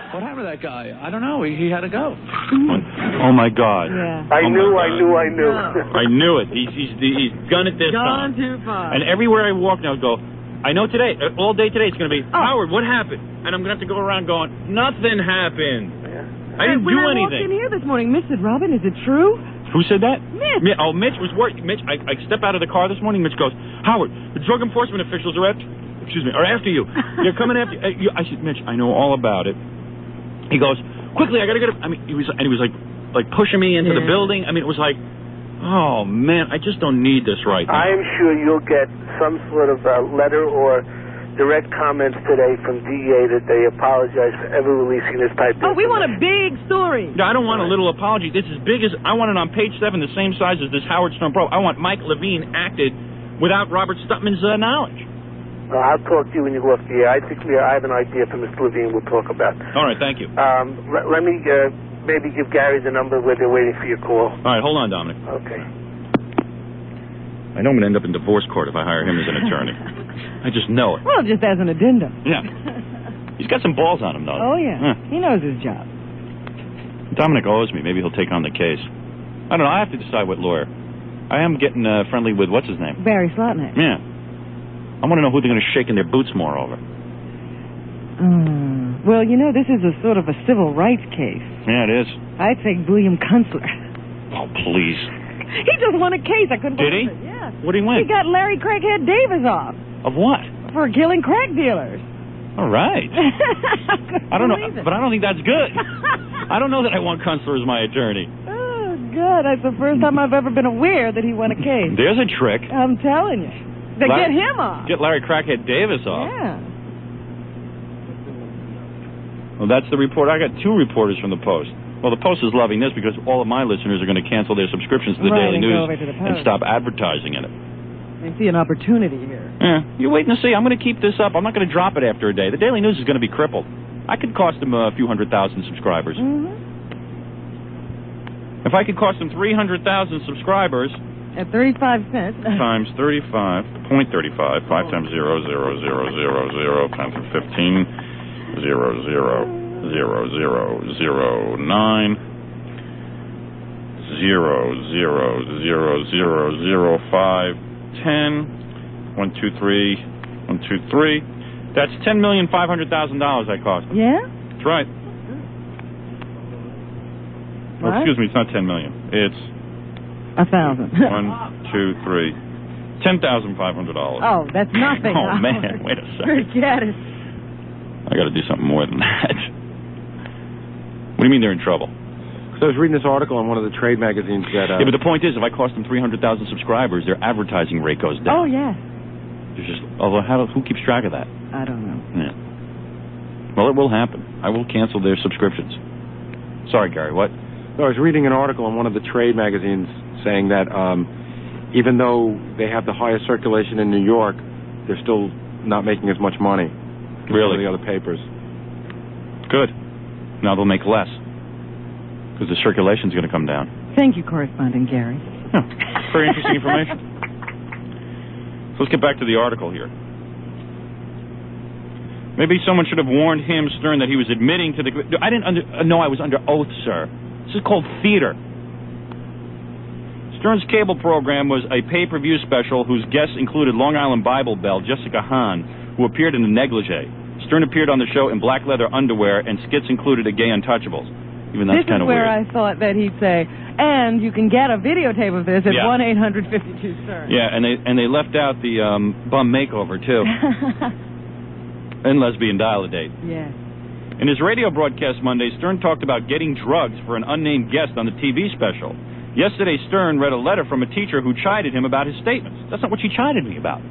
What happened to that guy? I don't know. He had to go. Oh, my God. Yeah. I knew. No. I knew it. He's done it this time. Gone too far. And everywhere I walk now, I go, I know today, all day today, it's going to be, Howard, what happened? And I'm going to have to go around going, nothing happened. I didn't do when I walked anything. in here this morning, Miss said, Robin, is it true? Who said that? Mitch. Oh, Mitch was worried. Mitch, I step out of the car this morning. Mitch goes, Howard, the drug enforcement officials are after you. They're coming after you. I said, Mitch, I know all about it. He goes, quickly, I got to get up. I mean, he was like pushing me into the building. I mean, it was like, oh, man, I just don't need this right now. I am sure you'll get some sort of letter or direct comments today from DEA that they apologize for ever releasing this type of we want a big story. No, I don't want a little apology. This is big as, I want it on page 7, the same size as this Howard Stern probe. I want Mike Levine acted without Robert Stutman's knowledge. I'll talk to you when you go off the air. I think I have an idea for Mr. Levine we'll talk about. All right, thank you. Let me maybe give Gary the number where they're waiting for your call. All right, hold on, Dominic. Okay. I know I'm going to end up in divorce court if I hire him as an attorney. I just know it. Well, just as an addendum. Yeah. He's got some balls on him, though. Oh, yeah. He knows his job. Dominic owes me. Maybe he'll take on the case. I don't know. I have to decide what lawyer. I am getting friendly with, what's his name? Barry Slotnick. Yeah. I want to know who they're going to shake in their boots more over. Well, you know, this is a sort of a civil rights case. Yeah, it is. I'd take William Kunstler. Oh, please. He just won a case. I couldn't believe it. Yeah. What did he win? He got Larry Craighead Davis off. Of what? For killing crack dealers. All right. I don't know, but I don't think that's good. I don't know that I want Kunstler as my attorney. Oh, God. That's the first time I've ever been aware that he won a case. There's a trick. I'm telling you. Get him off. Get Larry Crackhead Davis off. Yeah. Well, that's the report. I got 2 reporters from the Post. Well, the Post is loving this because all of my listeners are going to cancel their subscriptions to the Daily News and stop advertising in it. They see an opportunity here. Yeah, you're waiting to see. I'm going to keep this up. I'm not going to drop it after a day. The Daily News is going to be crippled. I could cost them a few 100,000 subscribers. If I could cost them 300,000 subscribers... At 35 cents. Times 35, 0.35, 5 times 0, 0, 0, 0, 0, times 15, 0, 0, 0, 0, 0, 9, 0, 0, 0, 0, 0, 5, 10, 1, 2, 3, 1, 2, 3. That's $10,500,000 I cost. Yeah? That's right. Oh, excuse me, it's not 10 million. It's 1,000. 1, 2, 3. $10,500. Oh, that's nothing. Oh, man, wait a second. Forget it. I got to do something more than that. What do you mean they're in trouble? So I was reading this article on one of the trade magazines that... Yeah, but the point is, if I cost them 300,000 subscribers, their advertising rate goes down. Oh, yeah. There's just, although, who keeps track of that? I don't know. Yeah. Well, it will happen. I will cancel their subscriptions. Sorry, Gary, what? So I was reading an article on one of the trade magazines saying that even though they have the highest circulation in New York, they're still not making as much money as some of the other papers. Good. Now they'll make less because the circulation's going to come down. Thank you, Correspondent Gary. Yeah, very interesting information. So let's get back to the article here. Maybe someone should have warned him, Stern, that he was admitting to the... I didn't know I was under oath, sir. This is called theater. Stern's cable program was a pay-per-view special whose guests included Long Island Bible belle Jessica Hahn, who appeared in a negligee. Stern appeared on the show in black leather underwear, and skits included a gay Untouchables. Even that's kind of weird. This is where I thought that he'd say, and you can get a videotape of this at 1-800-52-STERN. Yeah, and they left out the bum makeover, too. And lesbian dial-a-date. Yeah. In his radio broadcast Monday, Stern talked about getting drugs for an unnamed guest on the TV special. Yesterday, Stern read a letter from a teacher who chided him about his statements. That's not what she chided me about.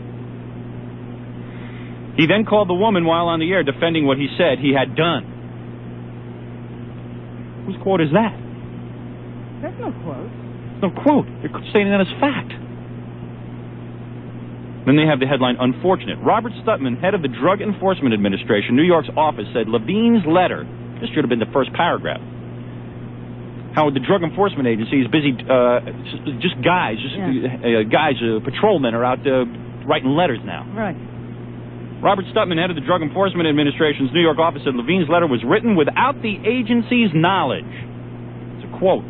He then called the woman while on the air defending what he said he had done. Whose quote is that? That's no quote. No quote. They're stating that as fact. Then they have the headline, Unfortunate. Robert Stutman, head of the Drug Enforcement Administration, New York's office, said Levine's letter, this should have been the first paragraph, how the Drug Enforcement Agency is busy, patrolmen are out writing letters now. Right. Robert Stutman, head of the Drug Enforcement Administration's New York office, said Levine's letter was written without the agency's knowledge. It's a quote.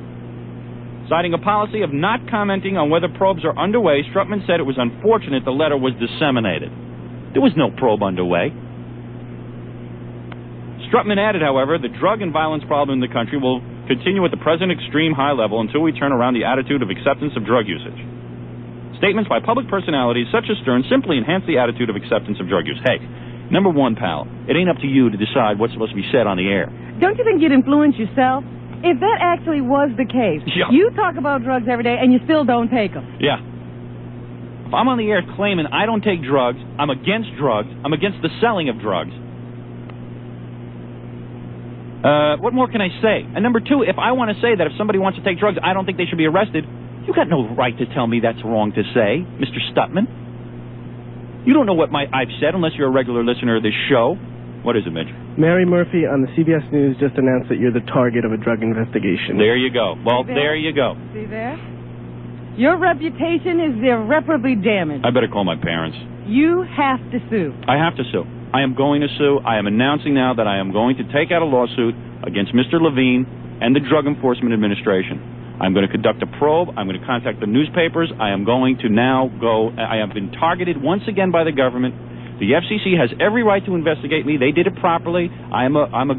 Citing a policy of not commenting on whether probes are underway, Stutman said it was unfortunate the letter was disseminated. There was no probe underway. Stutman added, however, the drug and violence problem in the country will continue at the present extreme high level until we turn around the attitude of acceptance of drug usage. Statements by public personalities such as Stern simply enhance the attitude of acceptance of drug use. Hey, number one, pal, it ain't up to you to decide what's supposed to be said on the air. Don't you think you'd influence yourself? If that actually was the case, you talk about drugs every day and you still don't take them. Yeah. If I'm on the air claiming I don't take drugs, I'm against the selling of drugs. What more can I say? And number two, if I want to say that if somebody wants to take drugs, I don't think they should be arrested, you got no right to tell me that's wrong to say, Mr. Stutman. You don't know what I've said unless you're a regular listener of this show. What is it, Mitch? Mary Murphy on the CBS News just announced that you're the target of a drug investigation. There you go. Well, there you go. See there? Your reputation is irreparably damaged. I better call my parents. You have to sue. I have to sue. I am going to sue. I am announcing now that I am going to take out a lawsuit against Mr. Levine and the Drug Enforcement Administration. I'm going to conduct a probe. I'm going to contact the newspapers. I am going to now go. I have been targeted once again by the government. The FCC has every right to investigate me. They did it properly. I'm on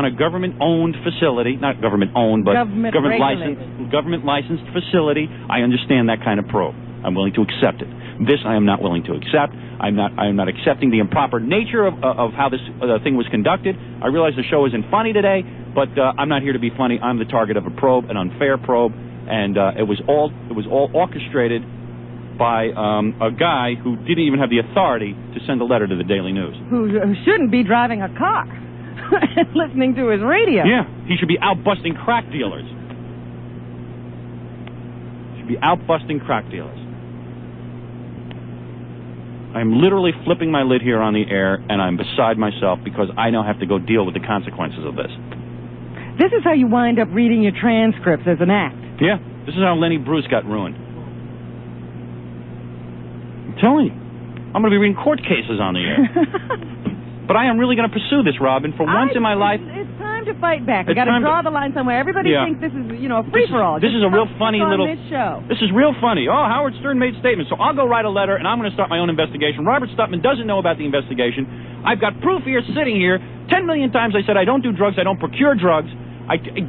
a government-owned facility, not government-owned, but government-licensed facility. I understand that kind of probe. I'm willing to accept it. This I am not willing to accept. I am not accepting the improper nature of how this thing was conducted. I realize the show isn't funny today, but I'm not here to be funny. I'm the target of a probe, an unfair probe, and it was all orchestrated by a guy who didn't even have the authority to send a letter to the Daily News. Who shouldn't be driving a car and listening to his radio. Yeah, he should be out busting crack dealers. I'm literally flipping my lid here on the air, and I'm beside myself because I now have to go deal with the consequences of this. This is how you wind up reading your transcripts as an act. Yeah, this is how Lenny Bruce got ruined. I'm telling you, I'm going to be reading court cases on the air. But I am really going to pursue this, Robin, for once in my life. It's time to fight back. We got to draw the line somewhere. Everybody thinks this is, a free-for-all. This is a real funny little... This show. This is real funny. Oh, Howard Stern made statements. So I'll go write a letter, and I'm going to start my own investigation. Robert Stutman doesn't know about the investigation. I've got proof here sitting here. 10 million times I said I don't do drugs. I don't procure drugs.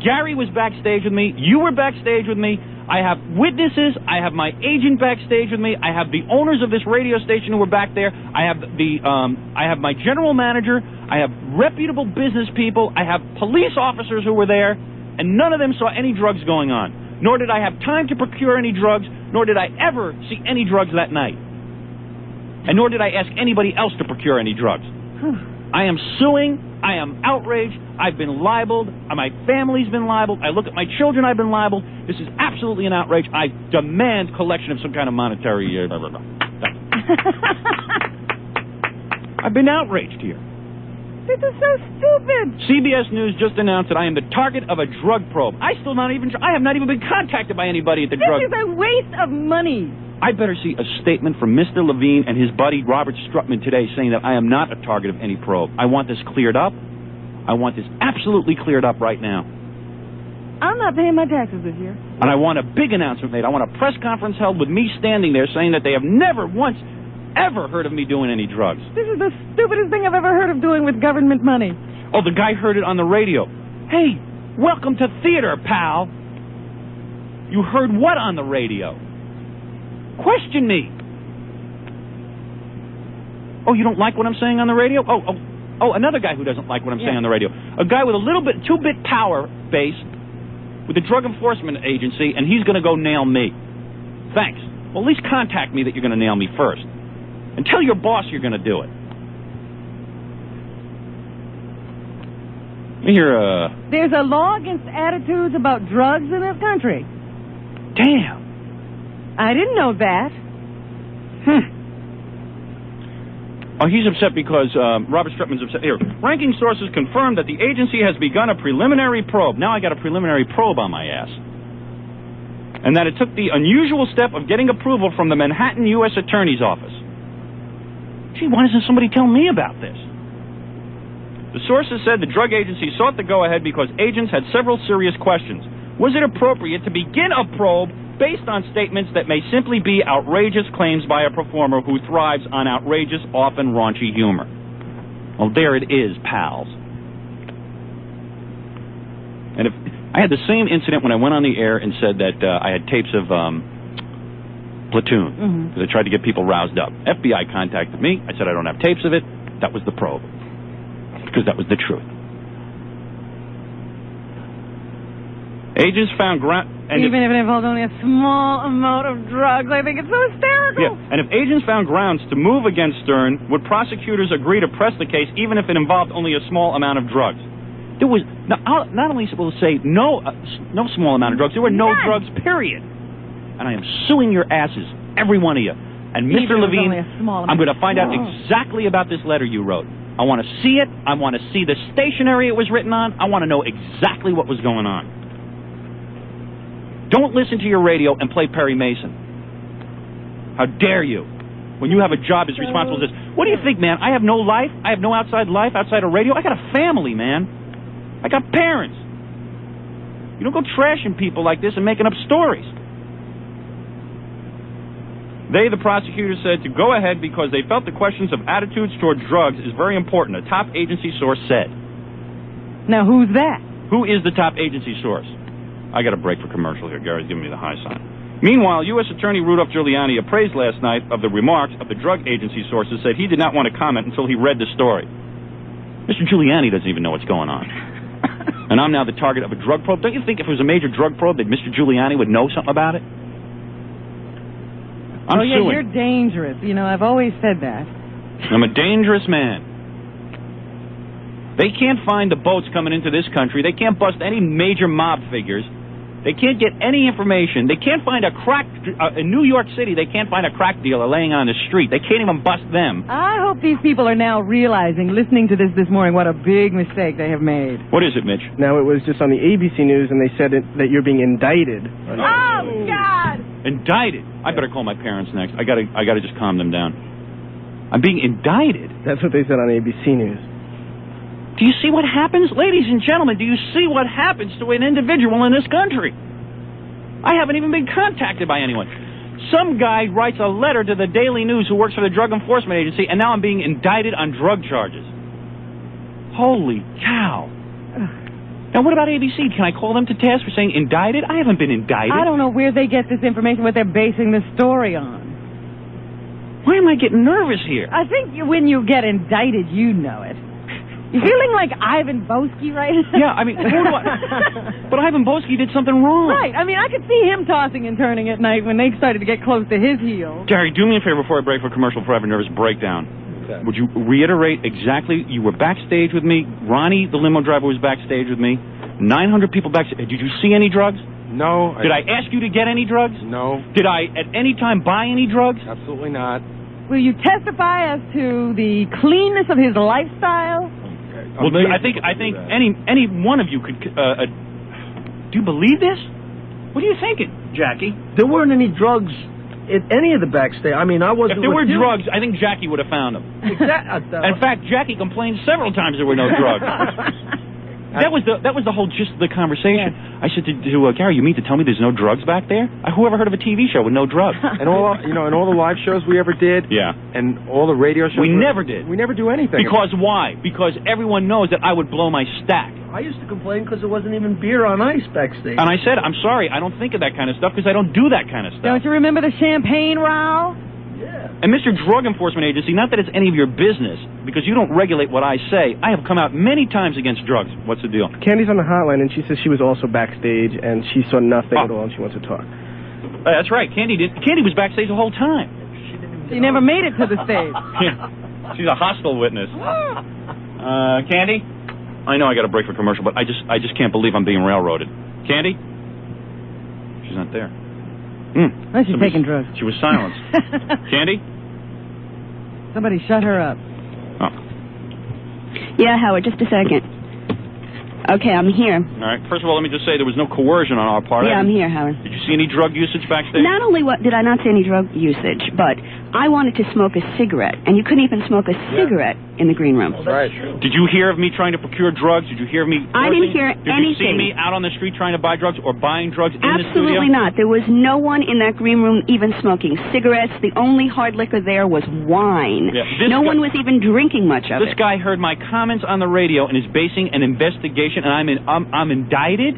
Gary was backstage with me. You were backstage with me. I have witnesses. I have my agent backstage with me. I have the owners of this radio station who were back there. I have my general manager. I have reputable business people. I have police officers who were there, and none of them saw any drugs going on. Nor did I have time to procure any drugs, nor did I ever see any drugs that night. And nor did I ask anybody else to procure any drugs. I am suing. I am outraged. I've been libeled. My family's been libeled. I look at my children, I've been libeled. This is absolutely an outrage. I demand collection of some kind of monetary... I've been outraged here. This is so stupid. CBS News just announced that I am the target of a drug probe. I have not even been contacted by anybody at the drug... This is a waste of money. I better see a statement from Mr. Levine and his buddy Robert Stutman today saying that I am not a target of any probe. I want this cleared up. I want this absolutely cleared up right now. I'm not paying my taxes this year. And I want a big announcement made. I want a press conference held with me standing there saying that they have never once ever heard of me doing any drugs. This is the stupidest thing I've ever heard of doing with government money. Oh, the guy heard it on the radio. Hey, welcome to theater, pal. You heard what on the radio? Question me. Oh, you don't like what I'm saying on the radio? Oh, another guy who doesn't like what I'm saying on the radio. A guy with a little bit, 2-bit power base with the Drug Enforcement Agency, and he's going to go nail me. Thanks. Well, at least contact me that you're going to nail me first. And tell your boss you're going to do it. There's a law against attitudes about drugs in this country. Damn. I didn't know that. Oh, he's upset because Robert Stutman's upset. Here, ranking sources confirmed that the agency has begun a preliminary probe. Now I got a preliminary probe on my ass. And that it took the unusual step of getting approval from the Manhattan U.S. Attorney's Office. Gee, why doesn't somebody tell me about this? The sources said the drug agency sought the go-ahead because agents had several serious questions. Was it appropriate to begin a probe based on statements that may simply be outrageous claims by a performer who thrives on outrageous, often raunchy humor? Well, there it is, pals. And if I had the same incident when I went on the air and said that I had tapes of Platoon, because I tried to get people roused up. FBI contacted me. I said I don't have tapes of it. That was the probe, because that was the truth. Agents found even if it involved only a small amount of drugs, I think it's so hysterical. Yeah, and if agents found grounds to move against Stern, would prosecutors agree to press the case even if it involved only a small amount of drugs? There was not only will say no small amount of drugs, there were no drugs, period. And I am suing your asses, every one of you. And Mr. Levine, I'm going to find out exactly about this letter you wrote. I want to see it. I want to see the stationery it was written on. I want to know exactly what was going on. Don't listen to your radio and play Perry Mason. How dare you? When you have a job as responsible as this. What do you think, man? I have no life? I have no outside life outside of radio? I got a family, man. I got parents. You don't go trashing people like this and making up stories. They, the prosecutors, said to go ahead because they felt the questions of attitudes toward drugs is very important, a top agency source said. Now, who's that? Who is the top agency source? I got a break for commercial here. Gary's giving me the high sign. Meanwhile, U.S. Attorney Rudolph Giuliani appraised last night of the remarks of the drug agency sources, said he did not want to comment until he read the story. Mr. Giuliani doesn't even know what's going on. And I'm now the target of a drug probe. Don't you think if it was a major drug probe that Mr. Giuliani would know something about it? I'm suing. You're dangerous. You know, I've always said that. I'm a dangerous man. They can't find the boats coming into this country. They can't bust any major mob figures. They can't get any information. They can't find a crack... in New York City, they can't find a crack dealer laying on the street. They can't even bust them. I hope these people are now realizing, listening to this morning, what a big mistake they have made. What is it, Mitch? Now, it was just on the ABC News, and they said that you're being indicted. Oh, God! Indicted? I better call my parents next. I gotta just calm them down. I'm being indicted? That's what they said on ABC News. Do you see what happens? Ladies and gentlemen, do you see what happens to an individual in this country? I haven't even been contacted by anyone. Some guy writes a letter to the Daily News who works for the Drug Enforcement Agency, and now I'm being indicted on drug charges. Holy cow. Now, what about ABC? Can I call them to task for saying indicted? I haven't been indicted. I don't know where they get this information, what they're basing the story on. Why am I getting nervous here? I think when you get indicted, you know it. You're feeling like Ivan Boesky right now? Yeah, I mean, who do I... But Ivan Boesky did something wrong. Right. I mean, I could see him tossing and turning at night when they started to get close to his heels. Gary, do me a favor before I break for commercial before I have a nervous breakdown. Okay. Would you reiterate exactly, you were backstage with me, Ronnie, the limo driver, was backstage with me, 900 people backstage. Did you see any drugs? No. Did I ask you to get any drugs? No. Did I at any time buy any drugs? Absolutely not. Will you testify as to the cleanness of his lifestyle? Well, I think any one of you could. Do you believe this? What are you thinking, Jackie? There weren't any drugs at any of the backstage. I mean, I wasn't. If there were drugs, I think Jackie would have found them. Exactly. In fact, Jackie complained several times there were no drugs. That was the whole gist of the conversation. Yes. I said to Gary, you mean to tell me there's no drugs back there? Who ever heard of a TV show with no drugs? And all the live shows we ever did. Yeah. And all the radio shows. We never did. We never do anything. Because why? Because everyone knows that I would blow my stack. I used to complain because there wasn't even beer on ice backstage. And I said, I'm sorry, I don't think of that kind of stuff because I don't do that kind of stuff. Don't you remember the champagne row? Yeah. And Mr. Drug Enforcement Agency, not that it's any of your business, because you don't regulate what I say, I have come out many times against drugs. What's the deal? Candy's on the hotline, and she says she was also backstage, and she saw nothing at all, and she wants to talk. That's right. Candy was backstage the whole time. She never made it to the stage. Yeah. She's a hostile witness. Candy? I know I got a break for commercial, but I just can't believe I'm being railroaded. Candy? She's not there. Well, she's taking drugs. She was silenced. Candy? Somebody shut her up. Oh. Yeah, Howard, just a second. Okay, I'm here. All right. First of all, let me just say there was no coercion on our part. Yeah, I'm here, Howard. Did you see any drug usage backstage? Not only did I not see any drug usage, but I wanted to smoke a cigarette, and you couldn't even smoke a cigarette in the green room. Right. Did you hear of me trying to procure drugs? Did you hear of me? I didn't hear anything. Did you see me out on the street trying to buy drugs or buying drugs in the studio? Absolutely not. There was no one in that green room even smoking cigarettes. The only hard liquor there was wine. Yeah, no one was even drinking much of it. This guy heard my comments on the radio and is basing an investigation, and I'm indicted?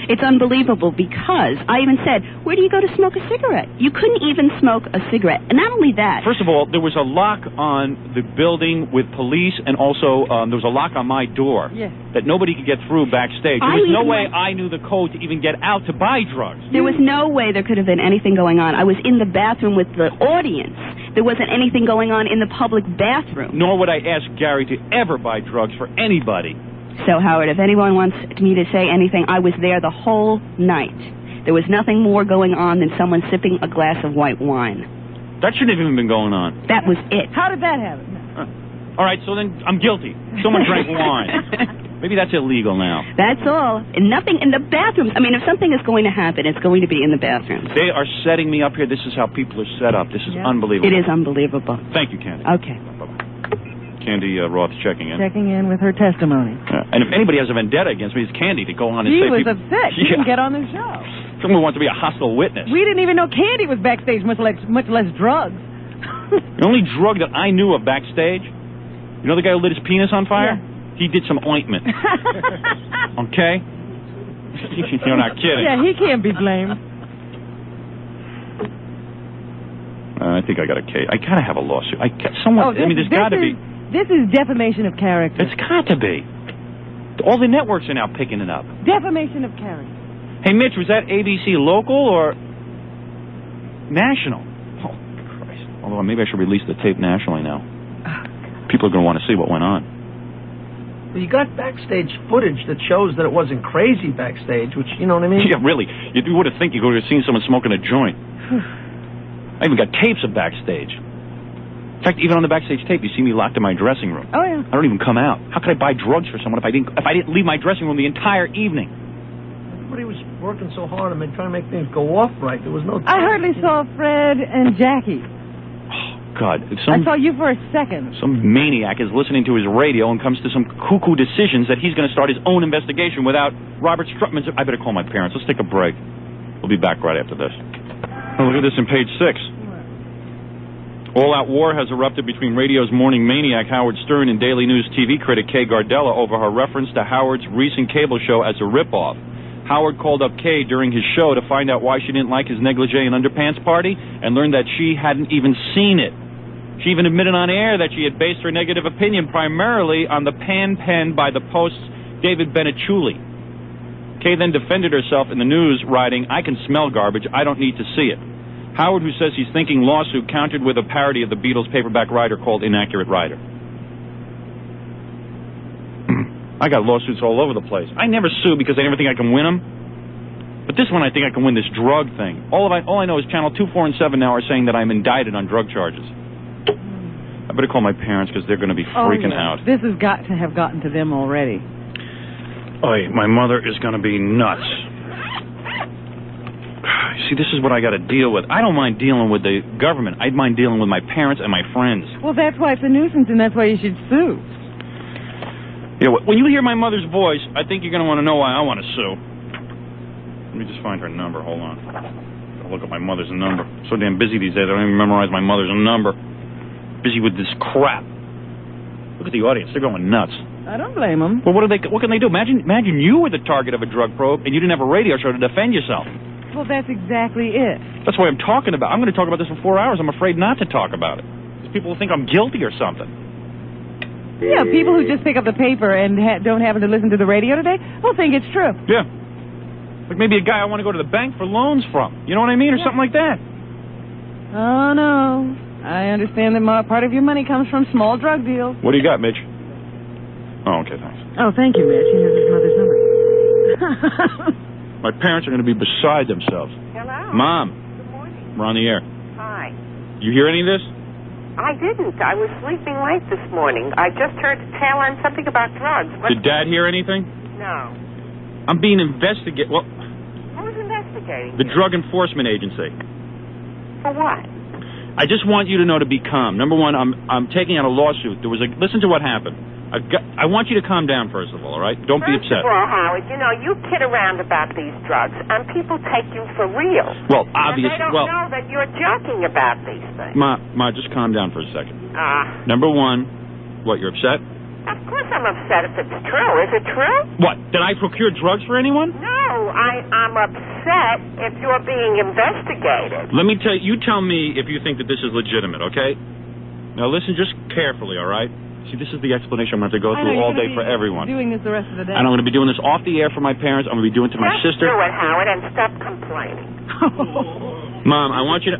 It's unbelievable because I even said, where do you go to smoke a cigarette? You couldn't even smoke a cigarette. And not only that. First of all, there was a lock on the building with police, and also there was a lock on my door that nobody could get through backstage. There was no way I knew the code to even get out to buy drugs. There was no way there could have been anything going on. I was in the bathroom with the audience. There wasn't anything going on in the public bathroom. Nor would I ask Gary to ever buy drugs for anybody. So, Howard, if anyone wants me to say anything, I was there the whole night. There was nothing more going on than someone sipping a glass of white wine. That shouldn't have even been going on. That was it. How did that happen? All right, so then I'm guilty. Someone drank wine. Maybe that's illegal now. That's all. And nothing in the bathrooms. I mean, if something is going to happen, it's going to be in the bathrooms. They are setting me up here. This is how people are set up. This is unbelievable. It is unbelievable. Thank you, Candy. Okay. Candy Roth's checking in. Checking in with her testimony. And if anybody has a vendetta against me, it's Candy to go on and say... She was upset. She didn't get on the show. Someone wants to be a hostile witness. We didn't even know Candy was backstage, much less drugs. The only drug that I knew of backstage, you know the guy who lit his penis on fire? Yeah. He did some ointment. Okay? You're not kidding. Yeah, he can't be blamed. I think I got a case. I gotta have a lawsuit. There's got to be... This is defamation of character. It's got to be. All the networks are now picking it up. Defamation of character. Hey, Mitch, was that ABC local or national? Oh, Christ. Although maybe I should release the tape nationally now. People are going to want to see what went on. Well, you got backstage footage that shows that it wasn't crazy backstage, which, you know what I mean? Yeah, really. You would have think you would have seen someone smoking a joint. I even got tapes of backstage. In fact, even on the backstage tape, you see me locked in my dressing room. Oh, yeah. I don't even come out. How could I buy drugs for someone if I didn't leave my dressing room the entire evening? Everybody was working so hard and trying to make things go off right. There was no time. I hardly saw Fred and Jackie. Oh, God. I saw you for a second. Some maniac is listening to his radio and comes to some cuckoo decisions that he's going to start his own investigation without Robert Strutman's... I better call my parents. Let's take a break. We'll be back right after this. Oh, look at this on page 6. All-out war has erupted between radio's morning maniac Howard Stern and Daily News TV critic Kay Gardella over her reference to Howard's recent cable show as a ripoff. Howard called up Kay during his show to find out why she didn't like his negligee and underpants party and learned that she hadn't even seen it. She even admitted on air that she had based her negative opinion primarily on the pan penned by the Post's David Benicciulli. Kay then defended herself in the news, writing, "I can smell garbage. I don't need to see it." Howard, who says he's thinking lawsuit, countered with a parody of the Beatles' paperback writer called Inaccurate Writer. I got lawsuits all over the place. I never sue because I never think I can win them. But this one I think I can win, this drug thing. All I know is Channel 2, 4, and 7 now are saying that I'm indicted on drug charges. I better call my parents because they're going to be freaking out. This has got to have gotten to them already. Oy, my mother is going to be nuts. See, this is what I got to deal with. I don't mind dealing with the government. I mind dealing with my parents and my friends. Well, that's why it's a nuisance, and that's why you should sue. Yeah, when you hear my mother's voice, I think you're going to want to know why I want to sue. Let me just find her number. Hold on. Gotta look up my mother's number. I'm so damn busy these days, I don't even memorize my mother's number. Busy with this crap. Look at the audience. They're going nuts. I don't blame them. Well, what can they do? Imagine you were the target of a drug probe, and you didn't have a radio show to defend yourself. Well, that's exactly it. That's what I'm talking about. I'm going to talk about this for 4 hours. I'm afraid not to talk about it. Because people will think I'm guilty or something. Yeah, people who just pick up the paper and don't happen to listen to the radio today will think it's true. Yeah. Like maybe a guy I want to go to the bank for loans from. You know what I mean? Or something like that. Oh, no. I understand that part of your money comes from small drug deals. What do you got, Mitch? Oh, okay, thanks. Oh, thank you, Mitch. He has his mother's number. My parents are going to be beside themselves. Hello. Mom. Good morning. We're on the air. Hi. You hear any of this? I didn't. I was sleeping late this morning. I just heard a tale on something about drugs. Did Dad hear anything? No. I'm being investigated. Well, Who's investigating? the Drug Enforcement Agency. For what? I just want you to know to be calm. Number one, I'm taking out a lawsuit. Listen to what happened. I want you to calm down, first of all right? Don't be upset. First of all, Howard, you know, you kid around about these drugs, and people take you for real. Well, obviously, And they don't know that you're joking about these things. Ma, just calm down for a second. Number one, what, you're upset? Of course I'm upset if it's true. Is it true? What, did I procure drugs for anyone? No, I'm upset if you're being investigated. Let me tell you tell me if you think that this is legitimate, okay? Now listen just carefully, all right? See, this is the explanation I'm going to have to go through all day for everyone. Doing this the rest of the day. And I'm going to be doing this off the air for my parents. I'm going to be doing it to my sister. Do it, Howard, and stop complaining. Mom, I want you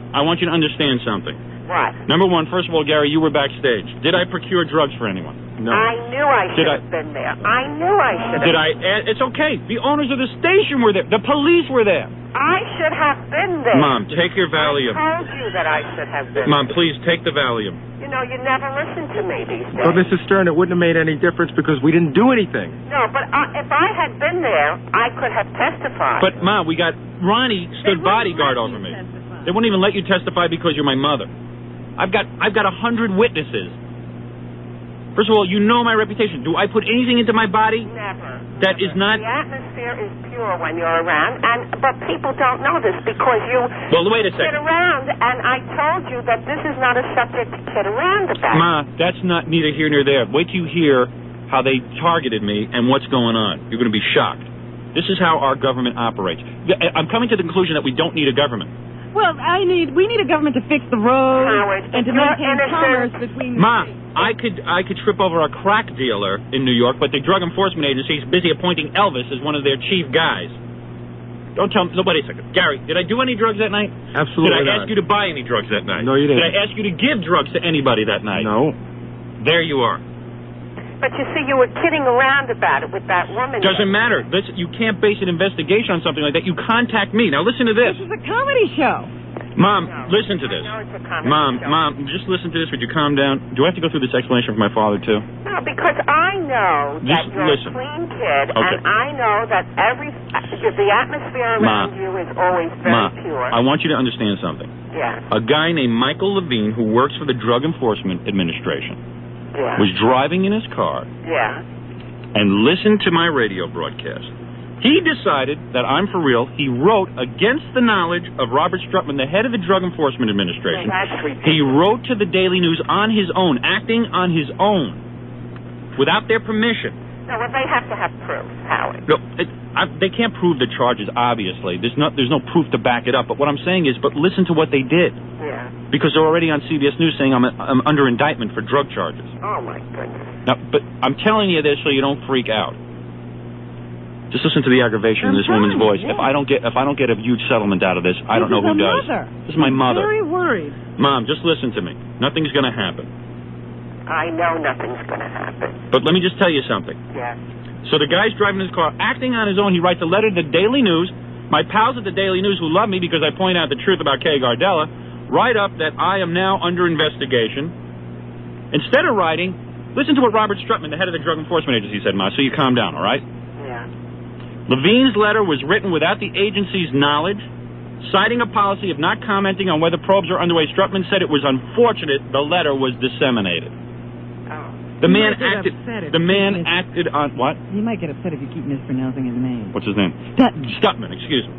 to understand something. What? Number one, first of all, Gary, you were backstage. Did I procure drugs for anyone? No. I knew I should have been there. I knew I should have. It's okay. The owners of the station were there. The police were there. I should have been there. Mom, take your Valium. I told you that I should have been. Mom, please take the Valium. You know, you never listen to me these days. Well, Mrs. Stern, it wouldn't have made any difference because we didn't do anything. No, but if I had been there, I could have testified. But, Mom, we got Ronnie stood bodyguard over me. They wouldn't even let you testify because you're my mother. I've got 100 witnesses. First of all, you know my reputation. Do I put anything into my body? Never. That is not... The atmosphere is pure when you're around, but people don't know this because you wait a second. kid around, and I told you that this is not a subject to kid around about. Ma, that's not neither here nor there. Wait till you hear how they targeted me and what's going on. You're going to be shocked. This is how our government operates. I'm coming to the conclusion that we don't need a government. Well, we need a government to fix the roads Howard, and to maintain commerce between the Ma, states. I could trip over a crack dealer in New York, but the Drug Enforcement Agency is busy appointing Elvis as one of their chief guys. Don't tell me. No, wait a second. Gary, did I do any drugs that night? Absolutely Did I ask you to buy any drugs that night? No, you didn't. Did I ask you to give drugs to anybody that night? No. There you are. But you see, you were kidding around about it with that woman. Doesn't matter. Listen, you can't base an investigation on something like that. You contact me. Now listen to this. This is a comedy show. Mom, listen to this. I know it's a comedy Mom, show. just listen to this. Would you calm down? Do I have to go through this explanation for my father, too? No, because I know that Just you're listen. a clean kid, Okay. and I know that the atmosphere around you is always very pure. I want you to understand something. Yeah. A guy named Michael Levine, who works for the Drug Enforcement Administration, Yeah. was driving in his car Yeah. and listened to my radio broadcast. He decided that I'm for real. He wrote against the knowledge of Robert Strutman, the head of the Drug Enforcement Administration. Well, that's ridiculous. He wrote to the Daily News on his own, acting on his own, without their permission. No, well, they have to have proof, Howard. No, they can't prove the charges, obviously. There's no proof to back it up. But what I'm saying is, but listen to what they did. Yeah. Because they're already on CBS News saying I'm under indictment for drug charges. Oh, my goodness. Now, but I'm telling you this so you don't freak out. Just listen to the aggravation in this woman's voice. Yeah. If I don't get a huge settlement out of this, I don't know who does. Mother. This is my mother. Very worried. Mom, just listen to me. Nothing's going to happen. I know nothing's going to happen. But let me just tell you something. Yeah. So the guy's driving his car, acting on his own. He writes a letter to the Daily News. My pals at the Daily News, who love me because I point out the truth about Kay Gardella, write up that I am now under investigation. Instead of writing, listen to what Robert Strutman, the head of the Drug Enforcement Agency, said, Ma, so you calm down, all right? Yeah. Levine's letter was written without the agency's knowledge, citing a policy of not commenting on whether probes are underway. Strutman said it was unfortunate the letter was disseminated. Oh. The You man might get acted. upset if The you man keep acted on what? You might get upset if you keep mispronouncing his name. What's his name? Stutman. Excuse me,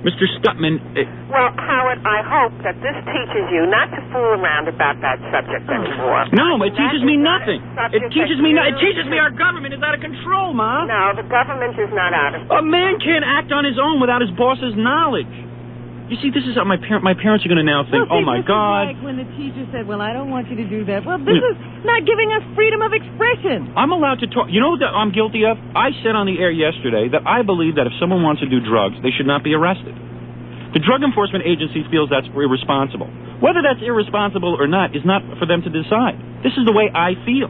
Mr. Stutman. Well, Howard, I hope that this teaches you not to fool around about that subject anymore. No, it teaches me nothing. It teaches me. It teaches me our our government is out of control, Ma. No, the government is not out of. A man can't act on his own without his boss's knowledge. You see, this is how my parents are going to now think, Well, oh, my this is God. like when the teacher said, well, I don't want you to do that. Well, this is not giving us freedom of expression. I'm allowed to talk. You know what I'm guilty of? I said on the air yesterday that I believe that if someone wants to do drugs, they should not be arrested. The Drug Enforcement Agency feels that's irresponsible. Whether that's irresponsible or not is not for them to decide. This is the way I feel.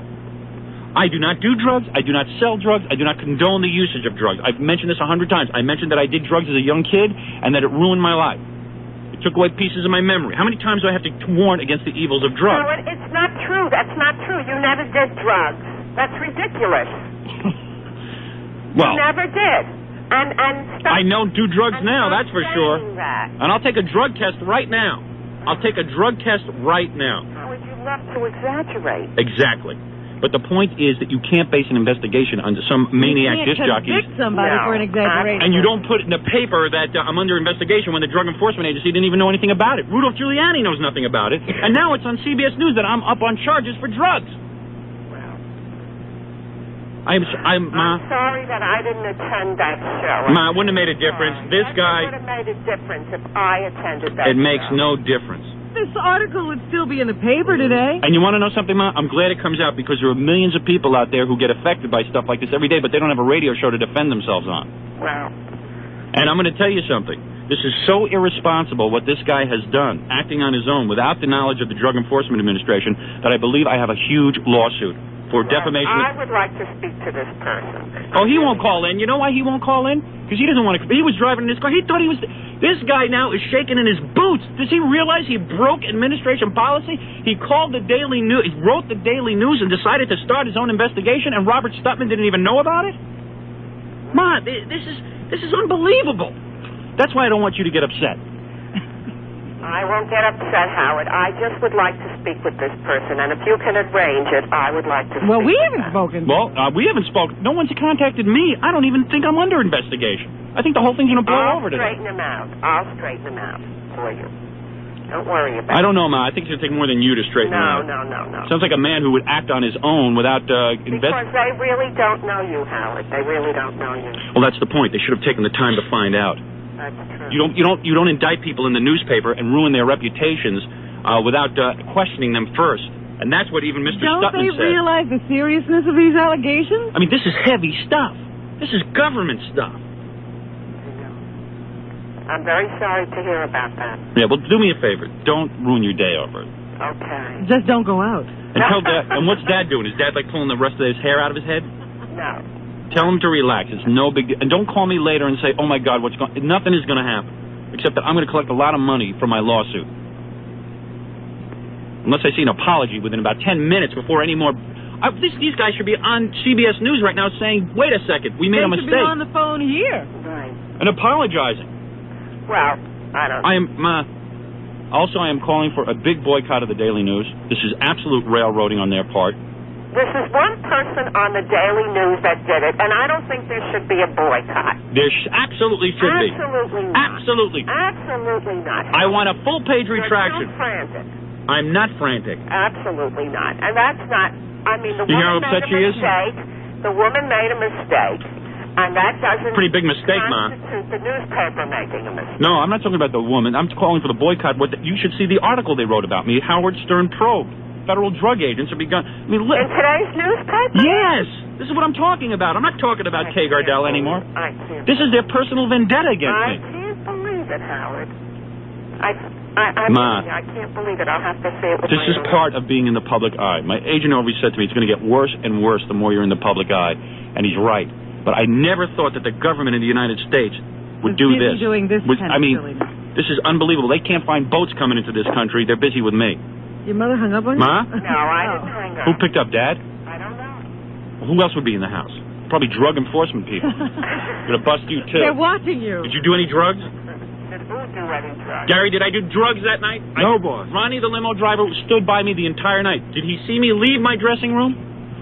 I do not do drugs. I do not sell drugs. I do not condone the usage of drugs. I've mentioned this 100 times. I mentioned that I did drugs as a young kid and that it ruined my life. It took away pieces of my memory. How many times do I have to warn against the evils of drugs? No, it's not true. That's not true. You never did drugs. That's ridiculous. Well, you never did. And stop. I don't do drugs now, that's for sure. That. And I'll take a drug test right now. I'll take a drug test right now. How would you love to exaggerate? Exactly. But the point is that you can't base an investigation on some maniac disc jockey. You can't convict somebody for an exaggeration. And you don't put in the paper that I'm under investigation when the Drug Enforcement Agency didn't even know anything about it. Rudolph Giuliani knows nothing about it. And now it's on CBS News that I'm up on charges for drugs. I'm sorry that I didn't attend that show. Ma, it wouldn't have made a difference. This guy... It would have made a difference if I attended that show. It makes no difference. This article would still be in the paper today. And you want to know something, Ma? I'm glad it comes out because there are millions of people out there who get affected by stuff like this every day, but they don't have a radio show to defend themselves on. Wow. And I'm going to tell you something. This is so irresponsible what this guy has done, acting on his own without the knowledge of the Drug Enforcement Administration, that I believe I have a huge lawsuit for defamation. I would like to speak to this person. Oh, he won't call in. You know why he won't call in? Because he doesn't want to. He was driving in his car. He thought he was... This guy now is shaking in his boots. Does he realize he broke administration policy? He called the Daily News, he wrote the Daily News and decided to start his own investigation, and Robert Stutman didn't even know about it? Ma, this is unbelievable. That's why I don't want you to get upset. I won't get upset, Howard. I just would like to speak with this person, and if you can arrange it, I would like to speak. Well, we with haven't them. spoken. Well, we haven't spoken. No one's contacted me. I don't even think I'm under investigation. I think the whole thing's going to blow over today. I'll straighten them out for you. Don't worry about it. I don't know, Ma. I think it's going to take more than you to straighten them out. No. Sounds like a man who would act on his own without Because they really don't know you, Howard. They really don't know you. Well, that's the point. They should have taken the time to find out. That's true. You don't indict people in the newspaper and ruin their reputations without questioning them first. And that's what even Mr. Stutman said. Don't they realize the seriousness of these allegations? I mean, this is heavy stuff. This is government stuff. I'm very sorry to hear about that. Yeah, well, do me a favor. Don't ruin your day over it. Okay. Just don't go out. And tell Dad. And what's Dad doing? Is Dad like pulling the rest of his hair out of his head? No. Tell him to relax. It's no big deal. And don't call me later and say, "Oh my God, what's going?" Nothing is going to happen, except that I'm going to collect a lot of money for my lawsuit. Unless I see an apology within about 10 minutes before any more. These guys should be on CBS News right now saying, "Wait a second, we made a mistake." They should be on the phone here. Right. And apologizing. Well, I don't know. I am calling for a big boycott of the Daily News. This is absolute railroading on their part. This is one person on the Daily News that did it, and I don't think there should be a boycott. There absolutely should be. Absolutely not. Absolutely. Absolutely not. I want a full-page retraction. You're too frantic. I'm not frantic. Absolutely not. And that's not... I mean, the You hear how woman upset made she a is? mistake. The woman made a mistake, and that doesn't... Pretty big mistake, Ma. ...constitute the newspaper making a mistake. No, I'm not talking about the woman. I'm calling for the boycott. You should see the article they wrote about me. Howard Stern probed. Federal drug agents have begun... I mean, In today's newspaper? Yes! This is what I'm talking about. I'm not talking about Kay Gardell anymore. I can't. This is their personal vendetta against I me. can't believe it, Howard. Ma, I can't believe it. I'll have to say it with this my is own part of being in the public eye. My agent always said to me, it's going to get worse and worse the more you're in the public eye. And he's right. But I never thought that the government in the United States would do this. Doing this kind of silliness. This is unbelievable. They can't find boats coming into this country. They're busy with me. Your mother hung up on you? Ma? No, I didn't hang up. Who picked up, Dad? I don't know. Well, who else would be in the house? Probably drug enforcement people. Gonna bust you, too. They're watching you. Did you do any drugs? Did who do any drugs? Gary, did I do drugs that night? No, boss. Ronnie, the limo driver, stood by me the entire night. Did he see me leave my dressing room?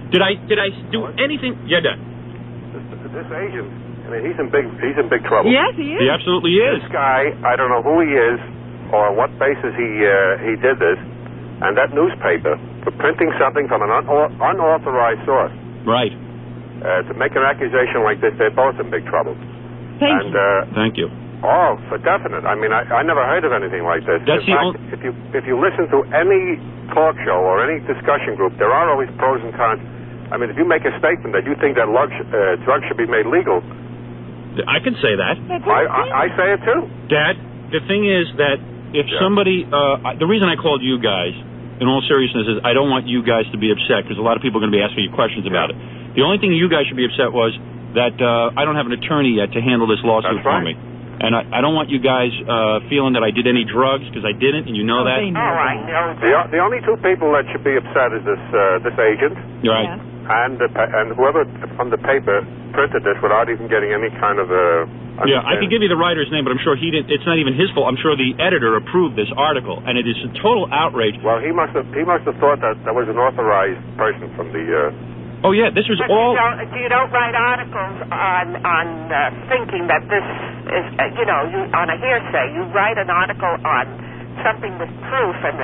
Did I do anything? Yeah, Dad. This agent, I mean, he's in big trouble. Yes, he is. He absolutely is. This guy, I don't know who he is or what basis he did this, and that newspaper for printing something from an unauthorized source. Right. To make an accusation like this, they're both in big trouble. Thank you. Thank you. Oh, for definite. I mean, I never heard of anything like this. That's in fact, if you listen to any talk show or any discussion group, there are always pros and cons. I mean, if you make a statement that you think that drugs should be made legal, I can say that. I say it too. Dad, the thing is that if somebody, the reason I called you guys, in all seriousness, is I don't want you guys to be upset because a lot of people are going to be asking you questions about it. The only thing you guys should be upset was that I don't have an attorney yet to handle this lawsuit for me. And I don't want you guys feeling that I did any drugs, because I didn't, and you know that. Oh, I know. The only two people that should be upset is this agent. You're right. And whoever from the paper printed this without even getting any kind of Yeah, I could give you the writer's name, but I'm sure he didn't. It's not even his fault. I'm sure the editor approved this article, and it is a total outrage. Well, he must have thought that there was an authorized person from the. Oh yeah, this was but all. You don't write articles on thinking that this is on a hearsay. You write an article on something with proof, and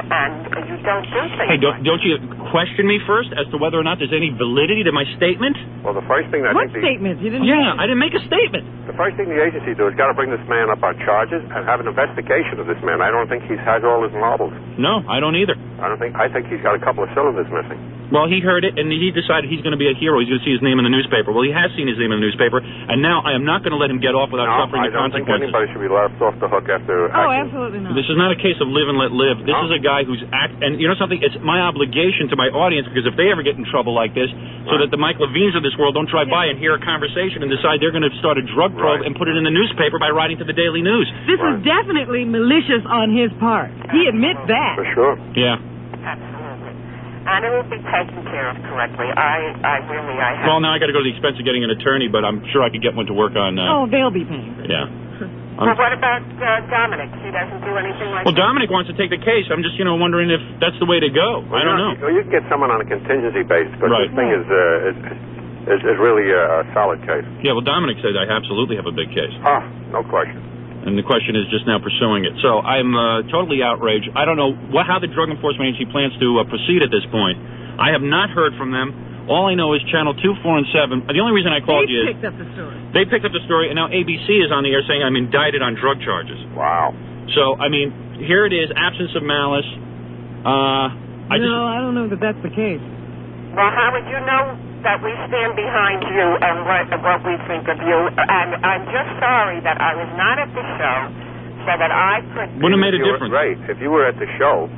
you don't do things. Hey, don't you question me first as to whether or not there's any validity to my statement? Well, the first thing What statement? You didn't. Yeah, I didn't make a statement. The first thing the agency do is got to bring this man up on charges and have an investigation of this man. I don't think he has all his marbles. No, I don't either. I think he's got a couple of cylinders missing. Well, he heard it, and he decided he's going to be a hero. He's going to see his name in the newspaper. Well, he has seen his name in the newspaper, and now I am not going to let him get off without suffering the consequences. I don't think anybody should be left off the hook after. Oh, absolutely not. This is not a case of live and let live. This is a guy who's and you know something? It's my obligation to my audience, because if they ever get in trouble like this, so that the Mike Levines of this world don't drive by and hear a conversation and decide they're going to start a drug probe and put it in the newspaper by writing to the Daily News. This is definitely malicious on his part. He admits that. For sure. Yeah. Absolutely. And it will be taken care of correctly. I have. Well, now I got to go to the expense of getting an attorney, but I'm sure I could get one to work on. Oh, they'll be paying. Yeah. Well, what about Dominic? He doesn't do anything like Well, that? Dominic wants to take the case. I'm just, wondering if that's the way to go. Well, I don't know. You can get someone on a contingency basis, because this thing is really a solid case. Yeah, well, Dominic said I absolutely have a big case. No question. And the question is just now pursuing it. So I'm totally outraged. I don't know how the Drug Enforcement Agency plans to proceed at this point. I have not heard from them. All I know is Channel 2, 4, and 7. The only reason I called you is... They picked up the story. They picked up the story, and now ABC is on the air saying I'm indicted on drug charges. Wow. So, here it is, absence of malice. I don't know that that's the case. Well, Howard, you know that we stand behind you and what we think of you. And I'm just sorry that I was not at the show so that I could... Wouldn't have made a difference. Right. If you were at the show...